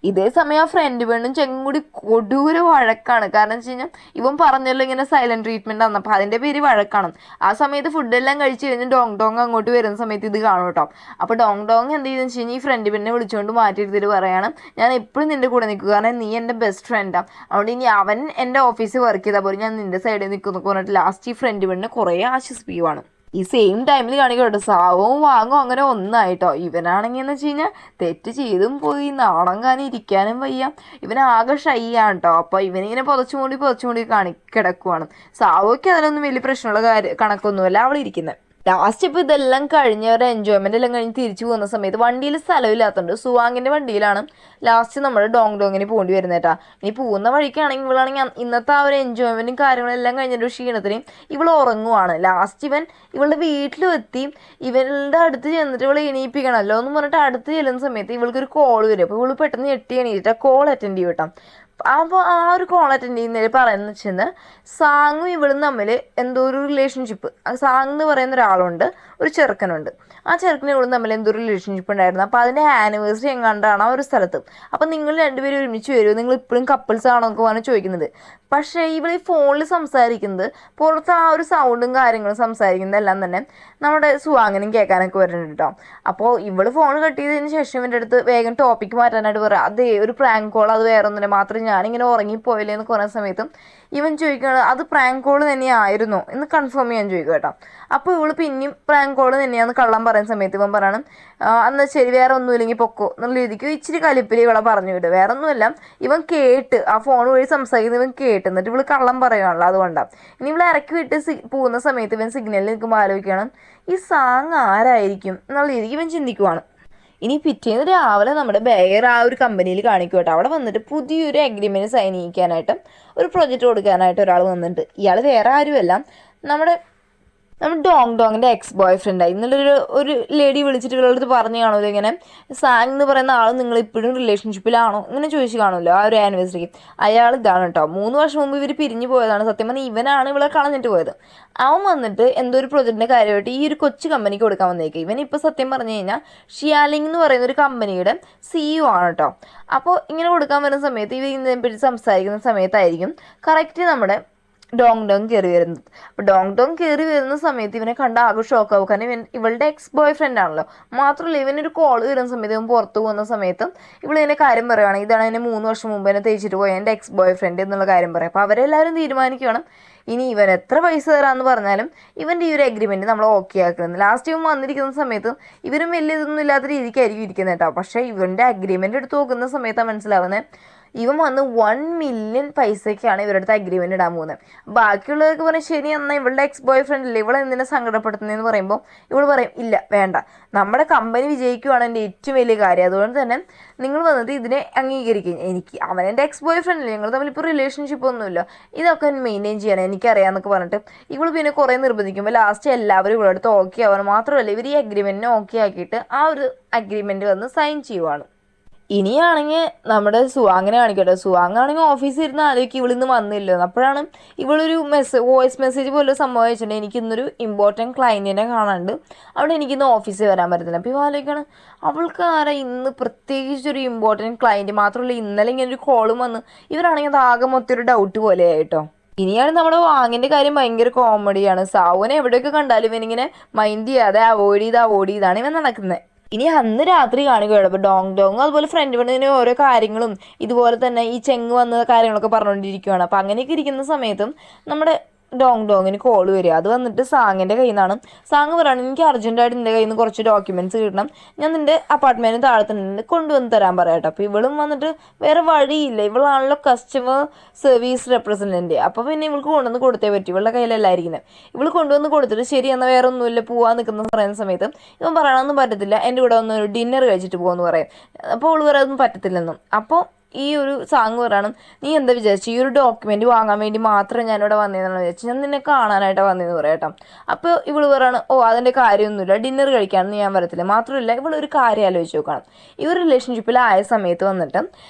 ഇതേ സമയം ആ ഫ്രണ്ട് പെണ്ണും ചെങ്ങും കൂടി കൊടൂര വഴക്കാണ്. കാരണം വെച്ച് കഴിഞ്ഞാൽ ഇവൻ പറഞ്ഞല്ലോ ഇങ്ങനെ സൈലന്റ് ട്രീറ്റ്മെന്റ് ആണ്. അപ്പോൾ അതിൻ്റെ പേര് വഴക്കാണ്. ആ സമയത്ത് ഫുഡെല്ലാം കഴിച്ച് കഴിഞ്ഞ് ഡോങ് അങ്ങോട്ട് വരുന്ന സമയത്ത് ഇത് കാണും കേട്ടോ. അപ്പോൾ ഡോങ് എന്ത് ചെയ്തെന്ന് വെച്ച് കഴിഞ്ഞാൽ ഈ ഫ്രണ്ട് പെണ്ണിനെ വിളിച്ചുകൊണ്ട് മാറ്റിയെടുത്തിട്ട് പറയാണ്, ഞാൻ എപ്പോഴും നിൻ്റെ കൂടെ നിൽക്കുക, കാരണം നീ എൻ്റെ ബെസ്റ്റ് ഫ്രണ്ടാണ്. അതുകൊണ്ട് ഇനി അവൻ എൻ്റെ ഓഫീസിൽ വർക്ക് ചെയ്താൽ പോലും ഞാൻ നിൻ്റെ സൈഡിൽ നിൽക്കുന്നു പറഞ്ഞിട്ട് ലാസ്റ്റ് ഈ ഫ്രണ്ട് പെണ്ണിനെ കുറേ ആശ്വസിപ്പിക്കുവാണ്. ഈ സെയിം ടൈമിൽ കാണിക്കട്ടോ സാവും വാങ്ങും അങ്ങനെ ഒന്നായിട്ടോ. ഇവനാണെങ്കിൽ എന്ന് വെച്ച് കഴിഞ്ഞാൽ തെറ്റ് ചെയ്തും പോയി നാണം കാണി ഇരിക്കാനും വയ്യ. ഇവനാകെ ഷൈ ആണ് കേട്ടോ. അപ്പോൾ ഇവനിങ്ങനെ പുതച്ചുമൂടി കിടക്കുവാണ്. സാവോയ്ക്ക് അതിലൊന്നും വലിയ പ്രശ്നമുള്ള കണക്കൊന്നുമല്ല അവൾ ഇരിക്കുന്നത്. ലാസ്റ്റ് ഇപ്പോൾ ഇതെല്ലാം കഴിഞ്ഞ് അവരുടെ എൻജോയ്മെൻ്റ് എല്ലാം കഴിഞ്ഞ് തിരിച്ചു പോകുന്ന സമയത്ത് വണ്ടിയിൽ സ്ഥലമില്ലാത്തതുകൊണ്ട് സുവാങ്ങിൻ്റെ വണ്ടിയിലാണ് ലാസ്റ്റ് നമ്മൾ ഡോങ്ങിന് പോകേണ്ടി വരുന്നത് കേട്ടോ. ഇനി പോകുന്ന വഴിക്കാണെങ്കിൽ ഇവളാണെങ്കിൽ ഇന്നത്തെ ആ ഒരു എൻജോയ്മെൻറ്റും കാര്യങ്ങളെല്ലാം കഴിഞ്ഞൊരു ക്ഷീണത്തിന് ഇവൾ ഉറങ്ങുവാണ്. ലാസ്റ്റ് ഇവളുടെ വീട്ടിലും എത്തി ഇവളുടെ അടുത്ത് ചെന്നിട്ട് ഇവളെ എണീപ്പിക്കണമല്ലോ എന്ന് പറഞ്ഞിട്ട് അടുത്ത് ചെല്ലുന്ന സമയത്ത് ഇവൾക്കൊരു കോൾ വരും. അപ്പോൾ ഇവൾ പെട്ടെന്ന് ഞെട്ടി എണീറ്റിട്ട് ആ കോൾ അറ്റൻഡ് ചെയ്യും കേട്ടോ. അപ്പോൾ ആ ഒരു കോൾ അറ്റൻഡ് ചെയ്യുന്നതിൽ പറയുന്നത് വെച്ചാൽ സാങ്ങും ഇവളും തമ്മിൽ എന്തോ ഒരു റിലേഷൻഷിപ്പ്, സാങ് എന്ന് പറയുന്ന ഒരാളുണ്ട്, ഒരു ചെറുക്കനുണ്ട്. ആ ചെറുക്കനും ഇവളും തമ്മിൽ എന്തോ ഒരു റിലേഷൻഷിപ്പ് ഉണ്ടായിരുന്നു. അപ്പോൾ അതിൻ്റെ ആനിവേഴ്സറി എങ്ങാണ്ടാണ് ആ ഒരു സ്ഥലത്ത്. അപ്പോൾ നിങ്ങൾ രണ്ടുപേരും ഒരുമിച്ച് വരുമോ, നിങ്ങൾ ഇപ്പോഴും കപ്പിൾസ് ആണോ എന്നൊക്കെ പറഞ്ഞ് ചോദിക്കുന്നത്. പക്ഷേ ഇവൾ ഈ ഫോണിൽ സംസാരിക്കുന്നത് പുറത്ത് ആ ഒരു സൗണ്ടും കാര്യങ്ങളും സംസാരിക്കുന്നതെല്ലാം തന്നെ നമ്മുടെ സുവാങ്ങിനും കേൾക്കാനൊക്കെ വരുന്നുണ്ട് കേട്ടോ. അപ്പോൾ ഇവൾ ഫോൺ കട്ട് ചെയ്തതിന് ശേഷം ഇവൻ്റെ അടുത്ത് വേഗം ടോപ്പിക്ക് മാറ്റാനായിട്ട് പറയാം. അതേ ഒരു പ്രാങ്ക് കോൾ, അത് വേറെ ഒന്നുമില്ല, മാത്രം ഞാനിങ്ങനെ ഉറങ്ങിപ്പോയില്ലേ എന്ന് കുറേ സമയത്തും ഇവൻ ചോദിക്കുകയാണ് അത് പ്രാങ്ക് കോൾ തന്നെയായിരുന്നോ എന്ന് കൺഫേം ചെയ്യാൻ ചോദിക്കുക കേട്ടോ. അപ്പോൾ ഇവൾ പിന്നെയും പ്രാങ്ക് കോൾ തന്നെയാണെന്ന് കള്ളം പറയുന്ന സമയത്ത് ഇവൻ പറയണം എന്നാൽ ശരി വേറെ ഒന്നുമില്ലെങ്കിൽ പൊക്കോ എന്നുള്ള രീതിക്ക് ഇച്ചിരി കലിപ്പിൽ ഇവളെ പറഞ്ഞു വിടും. വേറെ ഒന്നുമില്ല, ഇവൻ കേട്ട് ആ ഫോൺ വഴി സംസാരിക്കുന്നത് ഇവൻ കേട്ട് എന്നിട്ട് ഇവൾ കള്ളം പറയുകയാണല്ലോ, അതുകൊണ്ടാണ്. ഇനി ഇവളെ ഇറക്കി വിട്ട് പോകുന്ന സമയത്ത് ഇവൻ സിഗ്നലിൽ നിൽക്കുമ്പോൾ ആലോചിക്കണം ഈ സാങ് ആരായിരിക്കും എന്നുള്ള രീതിക്ക് ഇവൻ ചിന്തിക്കുവാണ്. ഇനി പിറ്റേന്ന് രാവിലെ നമ്മുടെ ബെയർ ആ ഒരു കമ്പനിയിൽ കാണിക്കും കേട്ടോ. അവിടെ വന്നിട്ട് പുതിയൊരു അഗ്രിമെൻറ്റ് സൈൻ ചെയ്യിക്കാനായിട്ട് ഒരു പ്രൊജക്റ്റ് കൊടുക്കാനായിട്ട് ഒരാൾ വന്നിട്ടുണ്ട്. ഇയാൾ വേറെ ആരുമല്ല നമ്മുടെ ഡോങ്ങിൻ്റെ എക്സ് ബോയ് ഫ്രണ്ടായി. ഇന്നലൊരു ലേഡി വിളിച്ചിട്ട് ഇവളടുത്ത് പറഞ്ഞു കാണുമല്ലോ ഇങ്ങനെ സാങ് എന്ന് പറയുന്ന ആൾ നിങ്ങൾ ഇപ്പോഴും റിലേഷൻഷിപ്പിലാണോ ഇങ്ങനെ ചോദിച്ചു കാണുമല്ലോ ആ ഒരു ആനിവേഴ്സറിക്ക്. അയാൾ ഇതാണ് കേട്ടോ. 3 വർഷം മുമ്പ് ഇവർ പിരിഞ്ഞു പോയതാണ്. സത്യം പറഞ്ഞാൽ ഇവനാണ് ഇവളെ കളഞ്ഞിട്ട് പോയത്. അവൻ വന്നിട്ട് എന്തോ ഒരു പ്രൊജക്റ്റിൻ്റെ കാര്യമായിട്ട് ഈ ഒരു കൊച്ചു കമ്പനിക്ക് കൊടുക്കാൻ വന്നേക്കുക. ഇവനിപ്പോൾ സത്യം പറഞ്ഞു കഴിഞ്ഞാൽ ഷിയാലിംഗ് എന്ന് പറയുന്ന ഒരു കമ്പനിയുടെ CEO ആണ് കേട്ടോ. അപ്പോൾ ഇങ്ങനെ കൊടുക്കാൻ വരുന്ന സമയത്ത് ഇവർ ഇതിനെപ്പറ്റി സംസാരിക്കുന്ന സമയത്തായിരിക്കും കറക്റ്റ് നമ്മുടെ ഡോങ് കയറി വരുന്നത്. അപ്പോൾ ഡോങ് കയറി വരുന്ന സമയത്ത് ഇവനെ കണ്ട ആകെ ഷോക്കാവും. കാരണം ഇവളുടെ എക്സ് ബോയ് ഫ്രണ്ട് ആണല്ലോ. മാത്രമല്ല ഇവനൊരു കോൾ വരുന്ന സമയത്ത് ഇവൻ പുറത്ത് പോകുന്ന സമയത്തും ഇവളിതിനെ കാര്യം പറയുകയാണ് ഇതാണ് എന്നെ 3 വർഷം മുമ്പ് എന്നെ തേച്ചിട്ട് പോയ എൻ്റെ എക്സ് ബോയ് ഫ്രണ്ട് എന്നുള്ള കാര്യം പറയും. അപ്പോൾ അവരെല്ലാവരും തീരുമാനിക്കണം ഇനി ഇവൻ എത്ര പൈസ തരാമെന്ന് പറഞ്ഞാലും ഇവൻ്റെ ഈ ഒരു എഗ്രിമെൻറ്റ് നമ്മൾ ഓക്കെ ആക്കുന്നത്. ലാസ്റ്റ് ഇവൻ വന്നിരിക്കുന്ന സമയത്ത് ഇവരും വലിയ ഇതൊന്നും ഇല്ലാത്ത രീതിക്കായിരിക്കും ഇരിക്കുന്നത് കേട്ടോ. പക്ഷേ ഇവൻ്റെ അഗ്രിമെൻ്റ് എടുത്ത് നോക്കുന്ന സമയത്താണ് മനസ്സിലാവുന്നത് ഇവൻ വന്ന് 1 മില്യൺ പൈസയ്ക്കാണ് ഇവരുടെ അടുത്ത് അഗ്രിമെൻറ്റ് ഇടാൻ പോകുന്നത്. ബാക്കിയുള്ളവർക്ക് പറഞ്ഞാൽ ശരി എന്നാൽ ഇവളുടെ എക്സ് ബോയ് ഫ്രണ്ട് ഇല്ല ഇവളെ എന്തിനെ സങ്കടപ്പെടുത്തുന്നതെന്ന് പറയുമ്പോൾ ഇവൾ പറയും ഇല്ല വേണ്ട, നമ്മുടെ കമ്പനി വിജയിക്കുകയാണ് എൻ്റെ ഏറ്റവും വലിയ കാര്യം, അതുകൊണ്ട് തന്നെ നിങ്ങൾ വന്നിട്ട് ഇതിനെ അംഗീകരിക്കും. എനിക്ക് അവൻ എൻ്റെ എക്സ് ബോയ് ഫ്രണ്ട് ഇല്ല, ഞങ്ങൾ തമ്മിലിപ്പോൾ റിലേഷൻഷിപ്പ് ഒന്നുമില്ല, ഇതൊക്കെ മെയിൻറ്റെയിൻ ചെയ്യണം എനിക്കറിയാമെന്നൊക്കെ പറഞ്ഞിട്ട് ഇവൾ പിന്നെ കുറേ നിർബന്ധിക്കുമ്പോൾ ലാസ്റ്റ് എല്ലാവരും ഇവളുടെ അടുത്ത് ഓക്കെ ആവാൻ. മാത്രമല്ല ഇവർ ഈ അഗ്രിമെൻറ്റിനെ ഓക്കെ ആക്കിയിട്ട് ആ ഒരു അഗ്രിമെൻറ്റ് വന്ന് സൈൻ ചെയ്യുവാണ്. ഇനിയാണെങ്കിൽ നമ്മുടെ സുവാങ്ങിനെ കാണിക്കട്ടെ. സുവാങ്ങാണെങ്കിൽ ഓഫീസിൽ ഇരുന്ന് ആലോചിക്കും ഇവളിന്ന് വന്നില്ലോ. അപ്പോഴാണ് ഇവളൊരു വോയിസ് മെസ്സേജ് പോലെ സംഭവം വെച്ചിട്ടുണ്ട് എനിക്കിന്നൊരു ഇമ്പോർട്ടൻറ്റ് ക്ലയൻറ്റിനെ കാണാണ്ട് അവിടെ എനിക്കിന്ന് ഓഫീസിൽ വരാൻ പറ്റത്തില്ല. അപ്പോൾ ഇവ ആലോചിക്കണം അവൾക്ക് ആരാ ഇന്ന് പ്രത്യേകിച്ചൊരു ഇമ്പോർട്ടൻറ്റ് ക്ലയൻറ്റ്. മാത്രമല്ല ഇന്നലെ ഇങ്ങനെ ഒരു കോളും വന്ന് ഇവരാണെങ്കിൽ അത് ആകെ മൊത്തം ഒരു ഡൗട്ട് പോലെയായിട്ടോ. ഇനിയാണ് നമ്മുടെ വാങ്ങിന്റെ കാര്യം ഭയങ്കര കോമഡിയാണ്. സാവുനെ എവിടെയൊക്കെ കണ്ടാലും ഇവനിങ്ങനെ മൈൻഡ് ചെയ്യാതെ അവോയ്ഡ് ചെയ്താണ് ഇവൻ നടക്കുന്നത്. ഇനി അന്ന് രാത്രി കാണുകയുള്ളൂ അപ്പോൾ ഡോങ് അതുപോലെ ഫ്രണ്ട് പെണ്ണിന് ഓരോ കാര്യങ്ങളും ഇതുപോലെ തന്നെ ഈ ചെങ്ങ് വന്ന കാര്യങ്ങളൊക്കെ പറഞ്ഞുകൊണ്ടിരിക്കുകയാണ്. അപ്പോൾ അങ്ങനെയൊക്കെ ഇരിക്കുന്ന സമയത്തും നമ്മുടെ ഡോങ്ങിന് കോൾ വരിക. അത് വന്നിട്ട് സാങ്ങിൻ്റെ കയ്യിൽ നിന്നാണ്. സാങ് പറയാണ്, എനിക്ക് അർജൻറ്റായിട്ട് നിൻ്റെ കയ്യിൽ നിന്ന് കുറച്ച് ഡോക്യുമെൻറ്റ്സ് കിട്ടണം, ഞാൻ നിൻ്റെ അപ്പാർട്ട്മെൻറ്റിന് താഴത്തുണ്ട്, കൊണ്ടുവന്ന് തരാൻ പറയാട്ടോ. അപ്പോൾ ഇവളും വന്നിട്ട് വേറെ വഴിയില്ല, ഇവളാണല്ലോ കസ്റ്റമർ സർവീസ് റെപ്രസെൻറ്റൻറ്റ്. അപ്പോൾ പിന്നെ ഇവൾക്ക് കൊണ്ടുവന്ന് കൊടുത്തേ പറ്റും, ഇവളുടെ കയ്യിലല്ലായിരിക്കുന്നത്. ഇവൾ കൊണ്ടുവന്ന് കൊടുത്തിട്ട് ശരി എന്നാൽ വേറെ ഒന്നുമില്ല പോകാൻ നിൽക്കുന്ന പറയുന്ന സമയത്ത് ഇവൻ പറയണമെന്നും പറ്റത്തില്ല, എൻ്റെ കൂടെ ഒന്ന് ഒരു ഡിന്നർ കഴിച്ചിട്ട് പോകുമെന്ന് പറയും. അപ്പോൾ അവൾ പറയാതൊന്നും പറ്റത്തില്ലെന്നും. അപ്പോൾ ഈ ഒരു സാങ് പറയണം, നീ എന്താ വിചാരിച്ചു ഈ ഒരു ഡോക്യുമെൻറ്റ് വാങ്ങാൻ വേണ്ടി മാത്രം ഞാനിവിടെ വന്നതെന്നാണ് വിചാരിച്ചു, ഞാൻ നിന്നെ കാണാനായിട്ടാണ് വന്നതെന്ന് പറയാട്ടോ. അപ്പോൾ ഇവൾ പറയാണ്, ഓ അതിൻ്റെ കാര്യമൊന്നുമില്ല, ഡിന്നർ കഴിക്കാനൊന്നും ഞാൻ വരത്തില്ല. മാത്രമല്ല ഇവളൊരു കാര്യം ആലോചിച്ച് നോക്കണം, ഇവർ റിലേഷൻഷിപ്പിലായ സമയത്ത് വന്നിട്ട്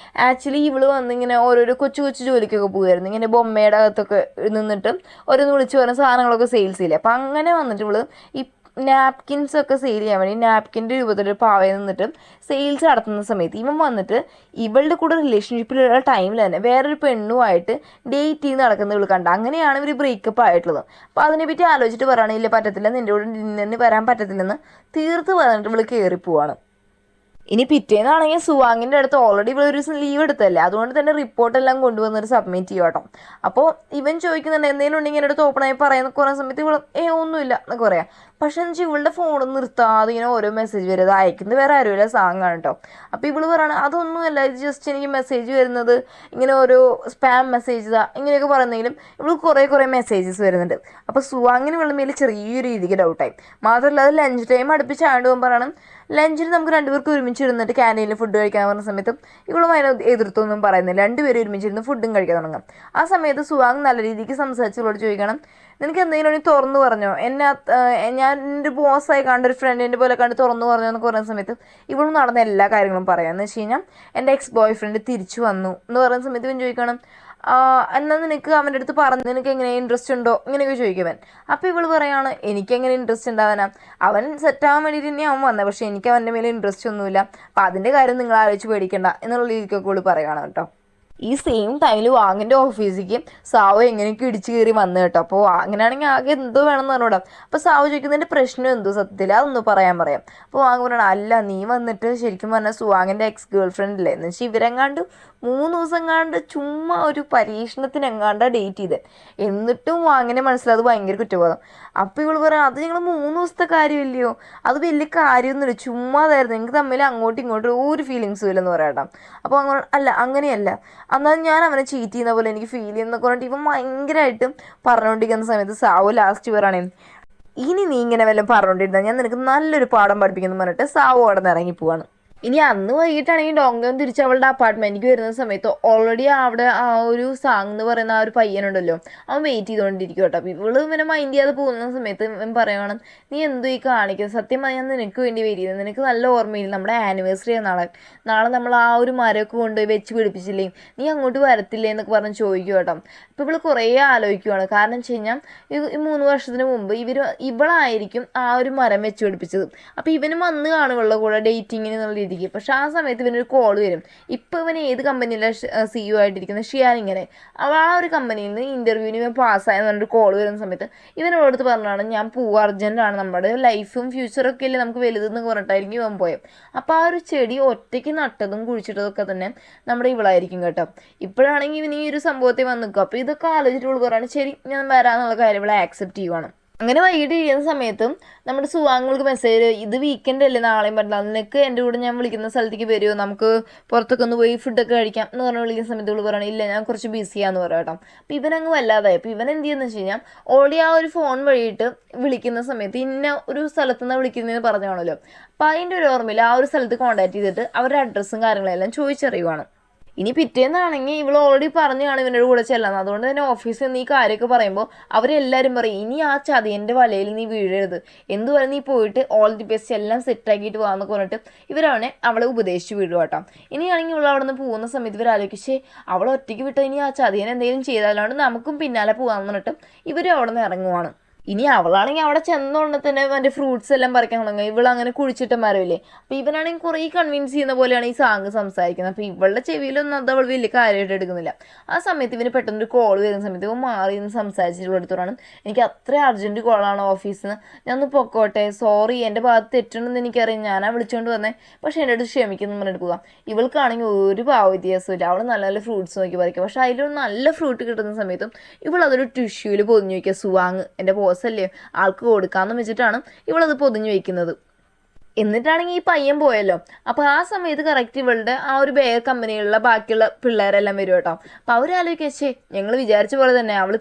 ആക്ച്വലി ഇവൾ വന്നിങ്ങനെ ഓരോരോ കൊച്ചു ജോലിക്കൊക്കെ പോകുമായിരുന്നു. ഇങ്ങനെ ബൊമ്മയുടെ അകത്തൊക്കെ നിന്നിട്ട് ഓരോന്ന് വിളിച്ച് പറഞ്ഞ സാധനങ്ങളൊക്കെ സെയിൽസ് ചെയ്യില്ലേ. അപ്പം അങ്ങനെ വന്നിട്ട് ഇവൾ ഈ നാപ്കിൻസ് ഒക്കെ സെയിൽ ചെയ്യാൻ വേണ്ടി നാപ്കിൻ്റെ രൂപത്തിലൊരു പാവയിൽ നിന്നിട്ട് സെയിൽസ് നടത്തുന്ന സമയത്ത് ഇവൻ വന്നിട്ട് ഇവളുടെ കൂടെ റിലേഷൻഷിപ്പിലുള്ള ടൈമിൽ തന്നെ വേറൊരു പെണ്ണുമായിട്ട് ഡേറ്റ് ചെയ്ത് നടക്കുന്ന ഇവൾ കണ്ട. അങ്ങനെയാണ് ഇവർ ബ്രേക്കപ്പ് ആയിട്ടുള്ളത്. അപ്പോൾ അതിനെപ്പറ്റി ആലോചിച്ചിട്ട് പറയുകയാണെങ്കിൽ പറ്റത്തില്ല, നിൻ്റെ കൂടെ ഡിന്നറിന് വരാൻ പറ്റത്തില്ലെന്ന് തീർത്ത് പറഞ്ഞിട്ട് ഇവൾ കയറിപ്പോവാണ്. ഇനി പിറ്റേന്നാണെങ്കിൽ സുവാങ്ങിൻ്റെ അടുത്ത് ഓൾറെഡി ഇവിടെ ഒരു ദിവസം ലീവ് എടുത്തല്ലേ, അതുകൊണ്ട് തന്നെ റിപ്പോർട്ടെല്ലാം കൊണ്ടുവന്നിട്ട് സബ്മിറ്റ് ചെയ്യും കേട്ടോ. അപ്പോൾ ഇവൻ ചോദിക്കുന്നുണ്ട് എന്തെങ്കിലും ഉണ്ടെങ്കിൽ എൻ്റെ അടുത്ത് ഓപ്പണായി പറയുന്ന കുറേ സമയത്ത് ഇവിടെ ഒന്നുമില്ല എന്നൊക്കെ പറയാം. പക്ഷെ എന്ന് വെച്ചാൽ ഇവളുടെ ഫോണിൽ നിർത്താതെ ഇങ്ങനെ ഓരോ മെസ്സേജ് വരുന്നത് അയക്കുന്നത് വേറെ ആരുമില്ല, സാങ്ങാണ് കേട്ടോ. അപ്പോൾ ഇവള് പറയണം അതൊന്നുമല്ല, ഇത് ജസ്റ്റ് എനിക്ക് മെസ്സേജ് വരുന്നത് ഇങ്ങനെ ഓരോ സ്പാം മെസ്സേജ് ഇങ്ങനെയൊക്കെ പറയുന്നെങ്കിലും ഇവൾക്ക് കുറേ മെസ്സേജസ് വരുന്നുണ്ട്. അപ്പോൾ സുവാങ്ങിന് ഇവളുടെ മേലെ ചെറിയൊരു രീതിക്ക് ഡൗട്ടായി. മാത്രമല്ല അത് ലഞ്ച് ടൈം അടുപ്പിച്ചാണ്ട് പോകാൻ പറയണം, ലഞ്ചിന് നമുക്ക് രണ്ടുപേർക്ക് ഒരുമിച്ചിരുന്നിട്ട് ക്യാൻറ്റീനിൽ ഫുഡ് കഴിക്കാൻ പറഞ്ഞ സമയത്ത് ഇവളും അതിനെ എതിർത്തൊന്നും പറയുന്നില്ല, രണ്ടുപേരും ഒരുമിച്ചിരുന്ന് ഫുഡും കഴിക്കാൻ തുടങ്ങും. ആ സമയത്ത് സുവാങ് നല്ല രീതിക്ക് സംസാരിച്ച് ഇവളോട് ചോദിക്കണം, നിനക്ക് എന്തെങ്കിലും തുറന്നു പറഞ്ഞോ, ഞാൻ എൻ്റെ ബോസായി കണ്ട ഒരു ഫ്രണ്ടിൻ്റെ പോലെ കണ്ട് തുറന്നു പറഞ്ഞോ എന്ന് പറയുന്ന സമയത്ത് ഇവളും നടന്ന എല്ലാ കാര്യങ്ങളും പറയാം. എന്ന് വെച്ച് കഴിഞ്ഞാൽ എൻ്റെ എക്സ് ബോയ് ഫ്രണ്ട് തിരിച്ചു വന്നു എന്ന് പറയുന്ന സമയത്ത് ഇവൻ ചോദിക്കണം, എന്നാൽ നിനക്ക് അവൻ്റെ അടുത്ത് പറഞ്ഞു നിനക്ക് എങ്ങനെ ഇൻട്രസ്റ്റ് ഉണ്ടോ ഇങ്ങനെയൊക്കെ ചോദിക്കുവൻ. അപ്പോൾ ഇവൾ പറയുകയാണ്, എനിക്കെങ്ങനെ ഇൻട്രസ്റ്റ് ഉണ്ടാവാനാ, അവൻ സെറ്റാവാൻ വേണ്ടിയിട്ട് തന്നെ അവൻ വന്നത്, പക്ഷേ എനിക്ക് അവൻ്റെ മേലെ ഇൻട്രസ്റ്റ് ഒന്നുമില്ല, അപ്പോൾ അതിൻ്റെ കാര്യം നിങ്ങൾ ആലോചിച്ച് പേടിക്കണ്ട എന്നുള്ള രീതിക്കൊക്കെ ഇവൾ പറയുകയാണ് കേട്ടോ. ഈ സെയിം ടൈമിൽ വാങ്ങിൻ്റെ ഓഫീസിലേക്ക് സാവു എങ്ങനെയൊക്കെ ഇടിച്ചു കയറി വന്നു കേട്ടോ. അപ്പോൾ അങ്ങനെയാണെങ്കിൽ ആകെ എന്തോ വേണമെന്ന് പറഞ്ഞോടാം. അപ്പോൾ സാവു ചോദിക്കുന്നതിൻ്റെ പ്രശ്നം എന്തോ സത്യത്തിൽ അതൊന്ന് പറയാം. അപ്പോൾ വാങ്ങ് പറയണം, അല്ല നീ വന്നിട്ട് ശരിക്കും പറഞ്ഞാൽ സുവാങ്ങിൻ്റെ എക്സ് ഗേൾ ഫ്രണ്ട് അല്ലേ, എന്ന് വെച്ചാൽ ഇവരെങ്ങാണ്ട് 3 ദിവസം എങ്ങാണ്ട് ചുമ്മാ ഒരു പരീക്ഷണത്തിനെങ്ങാണ്ടാണ് ഡേറ്റ് ചെയ്തത്, എന്നിട്ടും വാങ്ങിനെ മനസ്സിലത് ഭയങ്കര കുറ്റബോധം. അപ്പോൾ ഇവൾ പറയാം, അത് ഞങ്ങൾ 3 ദിവസത്തെ കാര്യമില്ലയോ, അത് വലിയ കാര്യമൊന്നുമില്ല, ചുമ്മാതായിരുന്നു, നിങ്ങൾക്ക് തമ്മിൽ അങ്ങോട്ടും ഇങ്ങോട്ടും ഒരു ഫീലിങ്സും ഇല്ലെന്ന് പറയാം. അപ്പോൾ അങ്ങനെ അല്ല അങ്ങനെയല്ല, എന്നാൽ ഞാൻ അവനെ ചീറ്റ് ചെയ്യുന്ന പോലെ എനിക്ക് ഫീൽ ചെയ്യുന്നൊക്കെ പറഞ്ഞിട്ട് ഇവൻ ഭയങ്കരമായിട്ടും പറഞ്ഞുകൊണ്ടിരിക്കുന്ന സമയത്ത് സാവു ലാസ്റ്റ് പറയണേ, ഇനി നീ ഇങ്ങനെ വല്ലതും പറഞ്ഞുകൊണ്ടിരുന്നാൽ ഞാൻ നിനക്ക് നല്ലൊരു പാഠം പഠിപ്പിക്കുന്നു പറഞ്ഞിട്ട് സാവു അവിടെ നിന്ന് ഇറങ്ങി പോവാണ്. ഇനി അന്ന് വൈകിട്ടാണെങ്കിൽ ഡോങ്ടോൻ തിരിച്ച് അവളുടെ അപ്പാർട്ട്മെൻറ്റിലേക്ക് വരുന്ന സമയത്ത് ഓൾറെഡി അവിടെ ആ ഒരു സാങ് എന്ന് പറയുന്ന ആ ഒരു പയ്യനുണ്ടല്ലോ അവൻ വെയിറ്റ് ചെയ്തുകൊണ്ടിരിക്കും കേട്ടോ. അപ്പോൾ ഇവള് ഇവനെ മൈൻഡ് ചെയ്യാതെ പോകുന്ന സമയത്ത് ഇവൻ പറയുവാണ്, നീ എന്തോ ഈ കാണിക്കുന്നത്, സത്യമായി ഞാൻ നിനക്ക് വേണ്ടി വെയിറ്റ് ചെയ്യുന്നത്, നിനക്ക് നല്ല ഓർമ്മയില്ല നമ്മുടെ ആനിവേഴ്സറി നാളെ നമ്മൾ ആ ഒരു മരമൊക്കെ കൊണ്ടുപോയി വെച്ച് പിടിപ്പിച്ചില്ലേ, നീ അങ്ങോട്ട് വരത്തില്ലേ എന്നൊക്കെ പറഞ്ഞ് ചോദിക്കും കേട്ടോ. അപ്പോൾ ഇവൾ കുറേ ആലോചിക്കുവാണ്, കാരണം വെച്ച് കഴിഞ്ഞാൽ ഈ 3 വർഷത്തിന് മുമ്പ് ഇവളായിരിക്കും ആ ഒരു മരം വെച്ച് പിടിപ്പിച്ചത്. അപ്പോൾ ഇവനും വന്ന് കാണുകയുള്ള കൂടെ ഡേറ്റിങ്ങിന് എന്നുള്ള രീതി. പക്ഷെ ആ സമയത്ത് ഇവനൊരു കോൾ വരും. ഇപ്പോൾ ഇവൻ ഏത് കമ്പനിയിലാണ് CEO ആയിട്ടിരിക്കുന്നത്, ഷിയാനിങ്ങനെ, അവൾ ആ ഒരു കമ്പനിയിൽ നിന്ന് ഇൻ്റർവ്യൂവിന് ഇവൻ പാസ്സായെന്ന് പറഞ്ഞൊരു കോൾ വരുന്ന സമയത്ത് ഇവനോട് അടുത്ത് പറഞ്ഞാണ്, ഞാൻ പോവുക, അർജൻറ്റാണ്, നമ്മുടെ ലൈഫും ഫ്യൂച്ചറൊക്കെ അല്ലേ നമുക്ക് വലുതെന്ന് പറഞ്ഞിട്ടായിരിക്കും ഇവൻ പോയത്. അപ്പോൾ ആ ഒരു ചെടി ഒറ്റയ്ക്ക് നട്ടതും കുഴിച്ചിട്ടതൊക്കെ തന്നെ നമ്മുടെ ഇവളായിരിക്കും കേട്ടോ. ഇപ്പോഴാണെങ്കിൽ ഇവൻ ഈ ഒരു സംഭവത്തിൽ വന്ന് നിൽക്കും. അപ്പോൾ ഇതൊക്കെ ആലോചിച്ചിട്ട് ഇവൾ പറയുകയാണ്, ശരി ഞാൻ വരാമെന്നുള്ള കാര്യം ഇവളെ ആക്സെപ്റ്റ് ചെയ്യുവാണ്. അങ്ങനെ വൈകിട്ട് ഇരിക്കുന്ന സമയത്തും നമ്മുടെ സുവാങ്ങൾക്ക് മെസ്സേജ്, ഇത് വീക്കെൻഡ് അല്ലേ, നാളെയും പറ്റില്ല, നിനക്ക് എൻ്റെ കൂടെ ഞാൻ വിളിക്കുന്ന സ്ഥലത്തേക്ക് വരുമോ, നമുക്ക് പുറത്തൊക്കെ ഒന്ന് പോയി ഫുഡൊക്കെ കഴിക്കാം എന്ന് പറഞ്ഞ് വിളിക്കുന്ന സമയത്ത് ഇവൾ പറയണം, ഇല്ല ഞാൻ കുറച്ച് ബിസിയാന്ന് പറയാം കേട്ടോ. അപ്പോൾ ഇവനങ്ങ് വല്ലാതായി. അപ്പോൾ ഇവൻ എന്ത് ചെയ്യുന്നത് വെച്ച് കഴിഞ്ഞാൽ ഓൾറെഡി ആ ഒരു ഫോൺ വഴിയിട്ട് വിളിക്കുന്ന സമയത്ത് ഇന്ന ഒരു സ്ഥലത്ത് നിന്ന് വിളിക്കുന്നതെന്ന് പറഞ്ഞാണല്ലോ, അപ്പോൾ അതിൻ്റെ ഒരു ഓർമ്മയിൽ ആ ഒരു സ്ഥലത്ത് കോൺടാക്ട് ചെയ്തിട്ട് അവരുടെ അഡ്രസ്സും കാര്യങ്ങളെല്ലാം ചോദിച്ചറിയുവാണ്. ഇനി പിറ്റേന്നാണെങ്കിൽ ഇവൾ ഓൾറെഡി പറഞ്ഞാണ് ഇവൻ്റെ കൂടെ ചെല്ലാന്ന്. അതുകൊണ്ട് തന്നെ ഓഫീസിൽ നീ കാര്യമൊക്കെ പറയുമ്പോൾ അവരെല്ലാവരും പറയും, ഇനി ആ ചതിയൻ്റെ വലയിൽ നീ വീഴരുത്, എന്തുവരെ നീ പോയിട്ട് ഓൾ ദി ബെസ്റ്റ് എല്ലാം സെറ്റാക്കിയിട്ട് പോകാമെന്ന് പറഞ്ഞിട്ട് അവളെ ഉപദേശിച്ച് വിടുക കേട്ടോ. ഇനിയാണെങ്കിൽ ഇവൾ അവിടെ നിന്ന് പോകുന്ന സമയത്ത് ഇവരാലോചിച്ച് അവൾ ഒറ്റയ്ക്ക് വിട്ട് ഇനി ആ ചതിയൻ എന്തെങ്കിലും ചെയ്താലോണ്ട് നമുക്കും പിന്നാലെ പോകാമെന്ന് പറഞ്ഞിട്ട് ഇവരും അവിടെ നിന്ന് ഇറങ്ങുവാണ്. ഇനി അവളാണെങ്കിൽ അവിടെ ചെന്നോണ്ട് തന്നെ മറ്റേ ഫ്രൂട്ട്സ് എല്ലാം പറിക്കാൻ തുടങ്ങുക. ഇവളങ്ങനെ കുഴിച്ചിട്ട് മരമില്ലേ. അപ്പോൾ ഇവനാണെങ്കിൽ കുറേ കൺവിൻസ് ചെയ്യുന്ന പോലെയാണ് ഈ സാങ് സംസാരിക്കുന്നത്. അപ്പോൾ ഇവളുടെ ചെവിയിലൊന്നും അത് അവൾ വലിയ കാര്യമായിട്ട് എടുക്കുന്നില്ല. ആ സമയത്ത് ഇവന് പെട്ടെന്നൊരു കോൾ വരുന്ന സമയത്ത് ഇവൻ മാറി നിന്ന് സംസാരിച്ചിട്ടുള്ള എടുത്തോടാണ്, എനിക്ക് അത്ര അർജൻറ്റ് കോളാണ് ഓഫീസിൽ നിന്ന്, ഞാൻ ഒന്ന് പൊക്കോട്ടെ, സോറി എൻ്റെ ഭാഗത്ത് തെറ്റുണ്ടെന്ന് എനിക്കറിയാം, ഞാനാ വിളിച്ചുകൊണ്ട് വന്നേ, പക്ഷേ എൻ്റെ അടുത്ത് ക്ഷമിക്കുന്നു പറഞ്ഞിട്ട് പോകാം. ഇവൾക്കാണെങ്കിൽ ഒരു ഭാവ വ്യത്യാസമില്ല. അവൾ നല്ല നല്ല ഫ്രൂട്ട്സ് നോക്കി പറിക്കുക. പക്ഷേ അതിലൊരു നല്ല ഫ്രൂട്ട് കിട്ടുന്ന സമയത്തും ഇവൾ അതൊരു ടിഷ്യൂവിൽ പൊതിഞ്ഞു വയ്ക്കുക. സുവാങ് എൻ്റെ ബോസല്ലേ, ആൾക്ക് കൊടുക്കാമെന്ന് വെച്ചിട്ടാണ് ഇവളത് പൊതിഞ്ഞു വയ്ക്കുന്നത്. എന്നിട്ടാണെങ്കിൽ ഈ പയ്യൻ പോയല്ലോ. അപ്പോൾ ആ സമയത്ത് കറക്റ്റ് ഇവളുടെ ആ ഒരു ബെയർ കമ്പനിയിലുള്ള ബാക്കിയുള്ള പിള്ളേരെല്ലാം വരും കേട്ടോ. അപ്പോൾ അവരാലോചിക്കേ ഞങ്ങൾ വിചാരിച്ച പോലെ തന്നെ അവളെ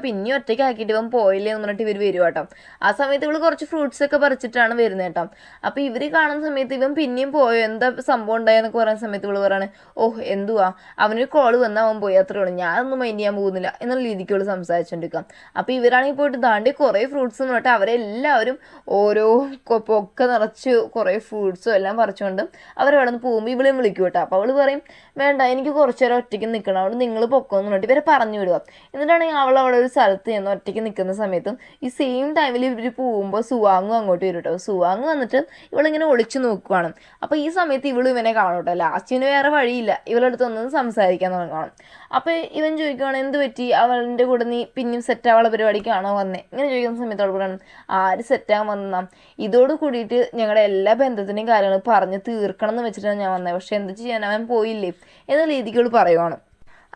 പിന്നെ ഒറ്റയ്ക്ക് ആക്കിയിട്ട് ഇവൻ പോയില്ലേ എന്ന് പറഞ്ഞിട്ട് ഇവർ വരും കേട്ടോ. ആ സമയത്ത് ഇവൾ കുറച്ച് ഫ്രൂട്ട്സ് ഒക്കെ പറിച്ചിട്ടാണ് വരുന്നത് കേട്ടോ. അപ്പോൾ ഇവർ കാണുന്ന സമയത്ത് ഇവൻ പിന്നെയും പോയോ, എന്താ സംഭവം ഉണ്ടായെന്നൊക്കെ പറയുന്ന സമയത്ത് ഇവൾ പറയാണ്, ഓഹ് എന്തുവാ അവനൊരു കോള് വന്നാൽ അവൻ പോയി, അത്രേ ഉള്ളൂ, ഞാനൊന്നും മൈൻഡ് ചെയ്യാൻ പോകുന്നില്ല എന്നുള്ള രീതിക്ക് ഇവൾ സംസാരിച്ചുകൊണ്ടിരിക്കാം. അപ്പോൾ ഇവരാണെങ്കിൽ പോയിട്ട് ദാണ്ടി കുറേ ഫ്രൂട്ട്സ് എന്ന് പറഞ്ഞിട്ട് അവരെല്ലാവരും ഓരോ പൊക്കെ നിറച്ച് കുറേ ഫ്രൂട്ട്സും എല്ലാം പറിച്ചുകൊണ്ട് അവരവിടെ നിന്ന് പോകുമ്പോൾ ഇവളെയും വിളിക്കും കേട്ടോ. അപ്പോൾ അവൾ പറയും വേണ്ട എനിക്ക് കുറച്ച് നേരം ഒറ്റയ്ക്ക് നിൽക്കണം, അവിടെ നിങ്ങൾ പൊക്കോന്ന് പറഞ്ഞിട്ട് ഇവരെ പറഞ്ഞു വിടുക. എന്നിട്ടാണെങ്കിൽ അവൾ അവിടെ ഒരു സ്ഥലത്ത് നിന്ന് ഒറ്റയ്ക്ക് നിൽക്കുന്ന സമയത്തും ഈ സെയിം ടൈമിൽ ഇവർ പോകുമ്പോൾ സുവാങ്ങും അങ്ങോട്ട് വരും കേട്ടോ. സുവാങ് വന്നിട്ട് ഇവളിങ്ങനെ ഒളിച്ചു നോക്കുവാണ്. അപ്പോൾ ഈ സമയത്ത് ഇവനെ കാണും കേട്ടോ. ലാസ്റ്റിന് വേറെ വഴിയില്ല, ഇവളടുത്ത് ഒന്നും സംസാരിക്കാൻ തുടങ്ങണം. അപ്പോൾ ഇവൻ ചോദിക്കുവാണ് എന്ത് പറ്റി, അവളുടെ കൂടെ നീ പിന്നെയും സെറ്റാവാനുള്ള പരിപാടിക്കാണോ വന്നേ, ഇങ്ങനെ ചോദിക്കുന്ന സമയത്ത് അവൾ പറയണം ആര് സെറ്റാകാൻ വന്നാ, ഇതോട് കൂടിയിട്ട് ഞങ്ങളുടെ എല്ലാ ബന്ധത്തിൻ്റെയും കാര്യങ്ങൾ പറഞ്ഞ് തീർക്കണം എന്ന് വെച്ചിട്ടാണ് ഞാൻ വന്നത്, പക്ഷെ എന്ത് ചെയ്യാൻ അവൻ പോയില്ലേ എന്ന രീതിക്ക് ഇവൾ പറയുവാണ്.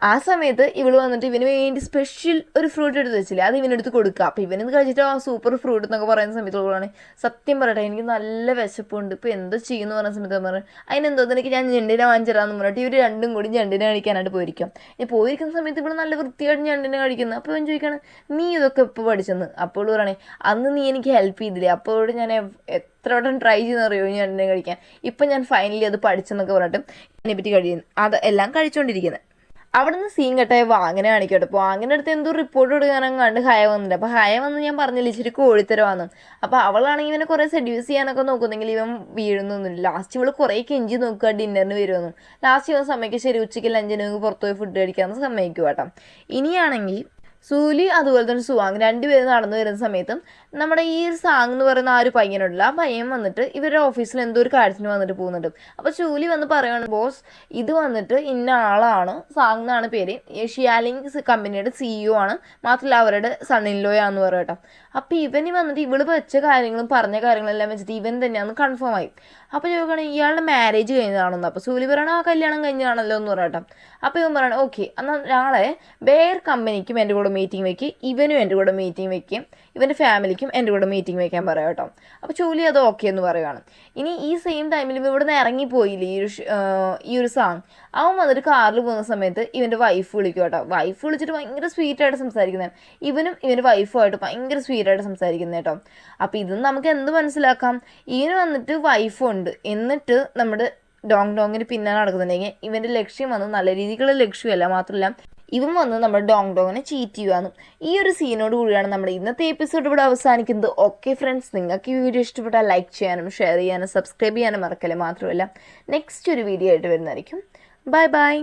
ആ സമയത്ത് ഇവൾ വന്നിട്ട് ഇവന് വേണ്ടി സ്പെഷ്യൽ ഒരു ഫ്രൂട്ട് എടുത്ത് വെച്ചില്ലേ, അത് ഇവനെടുത്ത് കൊടുക്കുക. അപ്പോൾ ഇവനിത് കഴിച്ചിട്ട് ആ സൂപ്പർ ഫ്രൂട്ട് എന്നൊക്കെ പറയുന്ന സമയത്ത് ഉള്ളതാണ് സത്യം പറയട്ടെ എനിക്ക് നല്ല വിശപ്പുണ്ട്, ഇപ്പോൾ എന്തോ ചെയ്യുന്നു പറഞ്ഞ സമയത്ത് പറഞ്ഞു അതിനെന്തോ എനിക്ക് ഞാൻ ഞണ്ടിനെ വാങ്ങിച്ചിടാന്ന് പറഞ്ഞിട്ട് ഇവർ രണ്ടും കൂടി ഞണ്ടിനെ കഴിക്കാനായിട്ട് പോയിരിക്കും. ഈ പോയിരിക്കുന്ന സമയത്ത് ഇവൾ നല്ല വൃത്തിയായിട്ട് ഞണ്ടിനെ കഴിക്കുന്നത്. അപ്പോൾ അവൻ ചോദിക്കുകയാണ് നീ ഇതൊക്കെ ഇപ്പോൾ പഠിച്ചെന്ന്. അപ്പോൾ പറയണേ അന്ന് നീ എനിക്ക് ഹെൽപ്പ് ചെയ്തില്ലേ, അപ്പോൾ ഞാൻ എത്ര വട്ടം ട്രൈ ചെയ്യുന്നറിയോ ഞണ്ടിനെ കഴിക്കാൻ, ഇപ്പം ഞാൻ ഫൈനലി അത് പഠിച്ചെന്നൊക്കെ പറഞ്ഞിട്ട് അതിനെപ്പറ്റി കഴിയുന്നു അത് എല്ലാം കഴിച്ചുകൊണ്ടിരിക്കുന്നത്. അവിടെ നിന്ന് സീൻ കെട്ടായ വാങ്ങനെ കാണിക്കട്ടെ. അപ്പോൾ വാങ്ങിൻ്റെ അടുത്ത് എന്തോ റിപ്പോർട്ട് കൊടുക്കാനൊക്കെ കണ്ട് ഹയ വന്നിട്ട്. അപ്പോൾ ഹയ വന്ന് ഞാൻ പറഞ്ഞില്ല ഇച്ചിരി കോഴിത്തരവാന്ന്. അപ്പോൾ അവളാണെങ്കിൽ ഇവനെ കുറേ സെഡ്യൂസ് ചെയ്യാനൊക്കെ നോക്കുന്നെങ്കിൽ ഇവൻ വീഴുന്നൊന്നുമില്ല. ലാസ്റ്റ് ഇവൾ കുറേ കെഞ്ചി നോക്കുക ഡിന്നറിന് വരുമെന്നും. ലാസ്റ്റ് ഇവൻ സമ്മതിക്കുക ശരി ഉച്ചയ്ക്ക് ലഞ്ചിന് പുറത്ത് പോയി ഫുഡ് കഴിക്കാമെന്ന് സമ്മതിക്കുക കേട്ടോ. ഇനിയാണെങ്കിൽ സൂലി അതുപോലെ തന്നെ സുവാങ് രണ്ടുപേരും നടന്നു വരുന്ന സമയത്തും നമ്മുടെ ഈ സാങ് എന്ന് പറയുന്ന ആ ഒരു പയ്യനുണ്ടല്ലോ, ആ പയ്യൻ വന്നിട്ട് ഇവരുടെ ഓഫീസിൽ എന്തോ ഒരു കാര്യത്തിന് വന്നിട്ട് പോകുന്നുണ്ട്. അപ്പോൾ സൂലി വന്ന് പറയുകയാണ് ബോസ് ഇത് വന്നിട്ട് ഇന്ന ആളാണ്, സാങ് എന്നാണ് പേര്, ഷിയാലിംഗ് കമ്പനിയുടെ CEO ആണ്, മാത്രമല്ല അവരുടെ സണ്ണിൻലോയാന്ന് പറയും കേട്ടോ. അപ്പോൾ ഇവന് വന്നിട്ട് ഇവള് വെച്ച കാര്യങ്ങളും പറഞ്ഞ കാര്യങ്ങളെല്ലാം വെച്ചിട്ട് ഇവൻ തന്നെയാണെന്ന് കൺഫേം ആയി. അപ്പോൾ ചോദിക്കുകയാണെങ്കിൽ ഇയാളുടെ മാരേജ് കഴിഞ്ഞതാണെന്ന്. അപ്പോൾ സൂലി പറയണം ആ കല്യാണം കഴിഞ്ഞാണല്ലോ എന്ന് പറയട്ടോ. അപ്പോൾ ഇവൻ പറയണം ഓക്കെ എന്നാൽ നാളെ ബെയർ കമ്പനിക്കും എൻ്റെ കൂടെ മീറ്റിംഗ് വയ്ക്കും, ഇവനും എൻ്റെ കൂടെ മീറ്റിംഗ് വയ്ക്കും, ഇവൻ്റെ ഫാമിലിക്കും എൻ്റെ കൂടെ മീറ്റിംഗ് വയ്ക്കാൻ പറയാം കേട്ടോ. അപ്പോൾ ചൂലി അത് ഓക്കെ എന്ന് പറയുകയാണ്. ഇനി ഈ സെയിം ടൈമിൽ ഇവിടെ നിന്ന് ഇറങ്ങിപ്പോയില്ലേ ഈ ഒരു സാങ്, അവൻ വന്നിട്ട് കാറിൽ പോകുന്ന സമയത്ത് ഇവൻ്റെ വൈഫ് വിളിക്കും കേട്ടോ. വൈഫ് വിളിച്ചിട്ട് ഭയങ്കര സ്വീറ്റായിട്ട് സംസാരിക്കുന്നത്, ഇവനും ഇവൻ്റെ വൈഫുമായിട്ട് ഭയങ്കര സ്വീറ്റായിട്ട് സംസാരിക്കുന്നത് കേട്ടോ. അപ്പോൾ ഇതും നമുക്ക് എന്ത് മനസ്സിലാക്കാം, ഇവന് വന്നിട്ട് വൈഫുണ്ട്, എന്നിട്ട് നമ്മുടെ ഡോങ്ങിന് പിന്നാലെ നടക്കുന്നുണ്ടെങ്കിൽ ഇവൻ്റെ ലക്ഷ്യം വന്ന് നല്ല രീതിക്കുള്ള ലക്ഷ്യമല്ല, മാത്രമല്ല ഇവൻ വന്ന് നമ്മുടെ ഡോങ്ങിനെ ചീറ്റ് ചെയ്യുകയെന്നും. ഈ ഒരു സീനോട് കൂടിയാണ് നമ്മുടെ ഇന്നത്തെ എപ്പിസോഡ് ഇവിടെ അവസാനിക്കുന്നത്. ഓക്കെ ഫ്രണ്ട്സ്, നിങ്ങൾക്ക് ഈ വീഡിയോ ഇഷ്ടപ്പെട്ടാൽ ലൈക്ക് ചെയ്യാനും ഷെയർ ചെയ്യാനും സബ്സ്ക്രൈബ് ചെയ്യാനും മറക്കല്ലേ. മാത്രമല്ല നെക്സ്റ്റ് ഒരു വീഡിയോ ആയിട്ട് വരുന്നതായിരിക്കും. Bye bye.